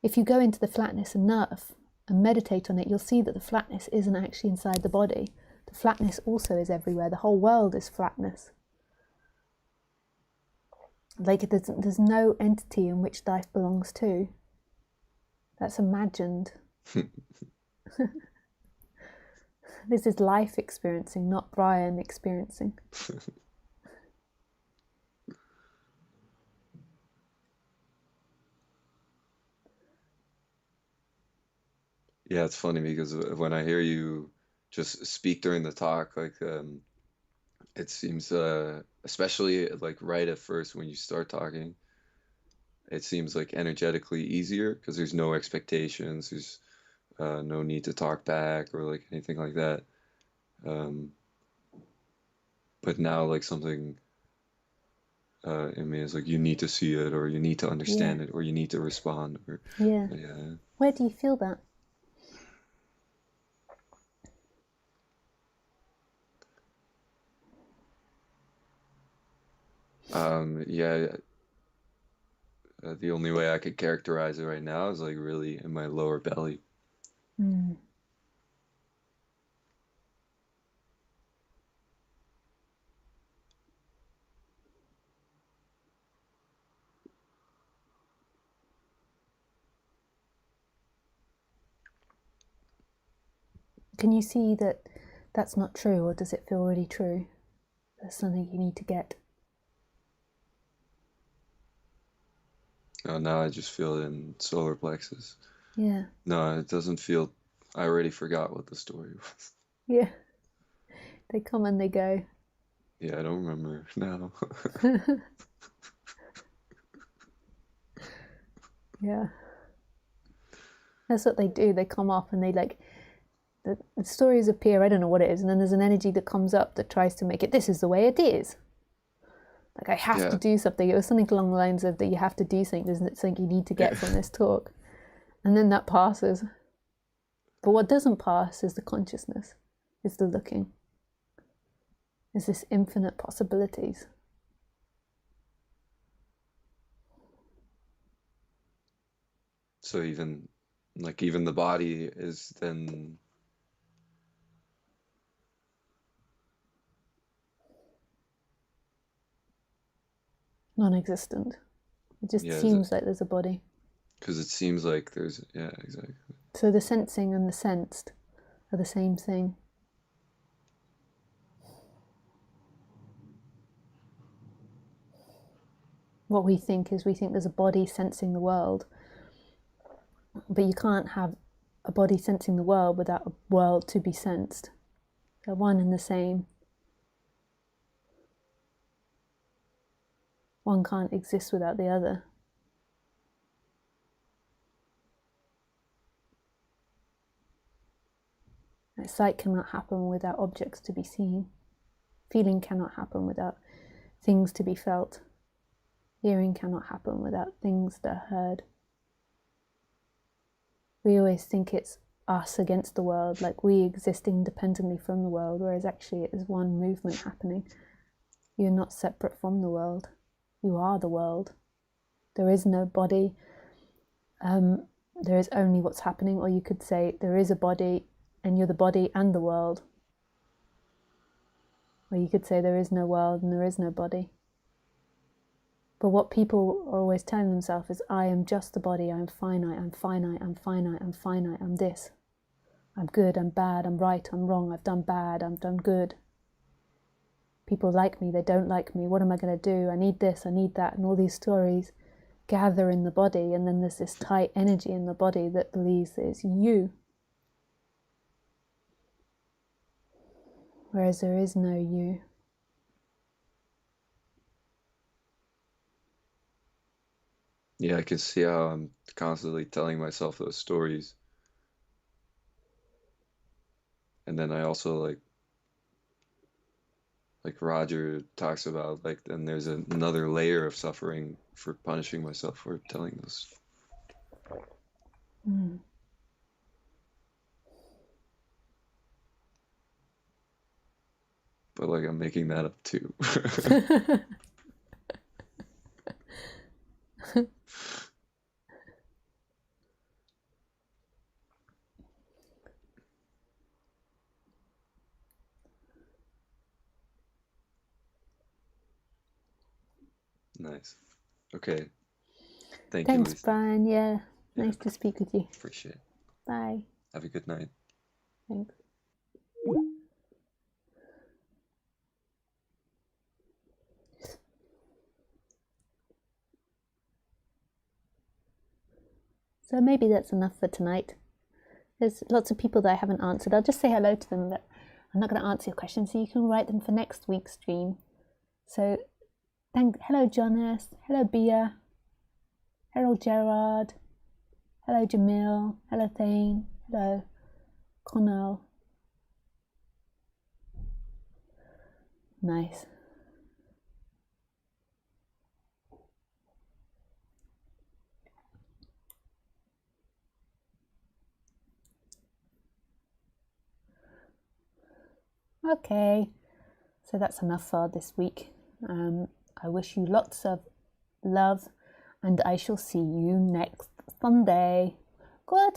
If you go into the flatness enough and meditate on it, you'll see that the flatness isn't actually inside the body. The flatness also is everywhere. The whole world is flatness. Like there's no entity in which life belongs to. That's imagined. This is life experiencing, not Brian experiencing. Yeah, it's funny because when I hear you just speak during the talk, like it seems especially like right at first when you start talking, it seems like energetically easier because there's no expectations, there's no need to talk back or like anything like that. Um, but now like something in me is like you need to see it or you need to Yeah, understand it or you need to respond or yeah. yeah. Where do you feel that? Yeah, the only way I could characterize it right now is like really in my lower belly. Mm. Can you see that that's not true, or does it feel really true? That's something you need to get. Now I just feel it in solar plexus. Yeah, No, it doesn't feel. I already forgot what the story was. yeah. They come and they go. Yeah, I don't remember now. Yeah. That's what they do. They come up and they like, the stories appear, I don't know what it is, and then there's an energy that comes up that tries to make it, this is the way it is. Like, I have to Yeah, do something. It was something along the lines of that you have to do something, isn't it? Something you need to get from this talk. And then that passes. But what doesn't pass is the consciousness, is the looking, is this infinite possibilities. so even the body is then Non-existent. It just yeah, seems like there's a body. because it seems like there's yeah, exactly. So the sensing and the sensed are the same thing. What we think is, we think there's a body sensing the world, but you can't have a body sensing the world without a world to be sensed. They're one and the same. One can't exist without the other. Like, sight cannot happen without objects to be seen. Feeling cannot happen without things to be felt. Hearing cannot happen without things that are heard. We always think it's us against the world, like we exist independently from the world, whereas actually it is one movement happening. You're not separate from the world. You are the world. There is no body. There is only what's happening, or you could say there is a body and you're the body and the world. Or you could say there is no world and there is no body. But what people are always telling themselves is, I am just the body, I'm finite, I'm finite, I'm finite, I'm finite, I'm this. I'm good, I'm bad, I'm right, I'm wrong, I've done bad, I've done good. People like me, they don't like me, what am I going to do? I need this, I need that, and all these stories gather in the body, and then there's this tight energy in the body that believes that it's you. Whereas there is no you. Yeah, I can see how I'm constantly telling myself those stories, and then I also like Roger talks about like then there's another layer of suffering for punishing myself for telling those. Mm. But like I'm making that up too. Nice. Okay. Thank you, Thanks, Lisa. Brian. Yeah, Yeah, nice to speak with you. appreciate it. Bye. Have a good night. Thanks. So maybe that's enough for tonight. There's lots of people that I haven't answered. I'll just say hello to them, but I'm not going to answer your questions, so you can write them for next week's stream. So, hello Jonas, hello Bia, hello Gerard, hello Jamil, hello Thane, hello Connell. Nice. Okay, so that's enough for this week. I wish you lots of love, and I shall see you next Sunday. Good.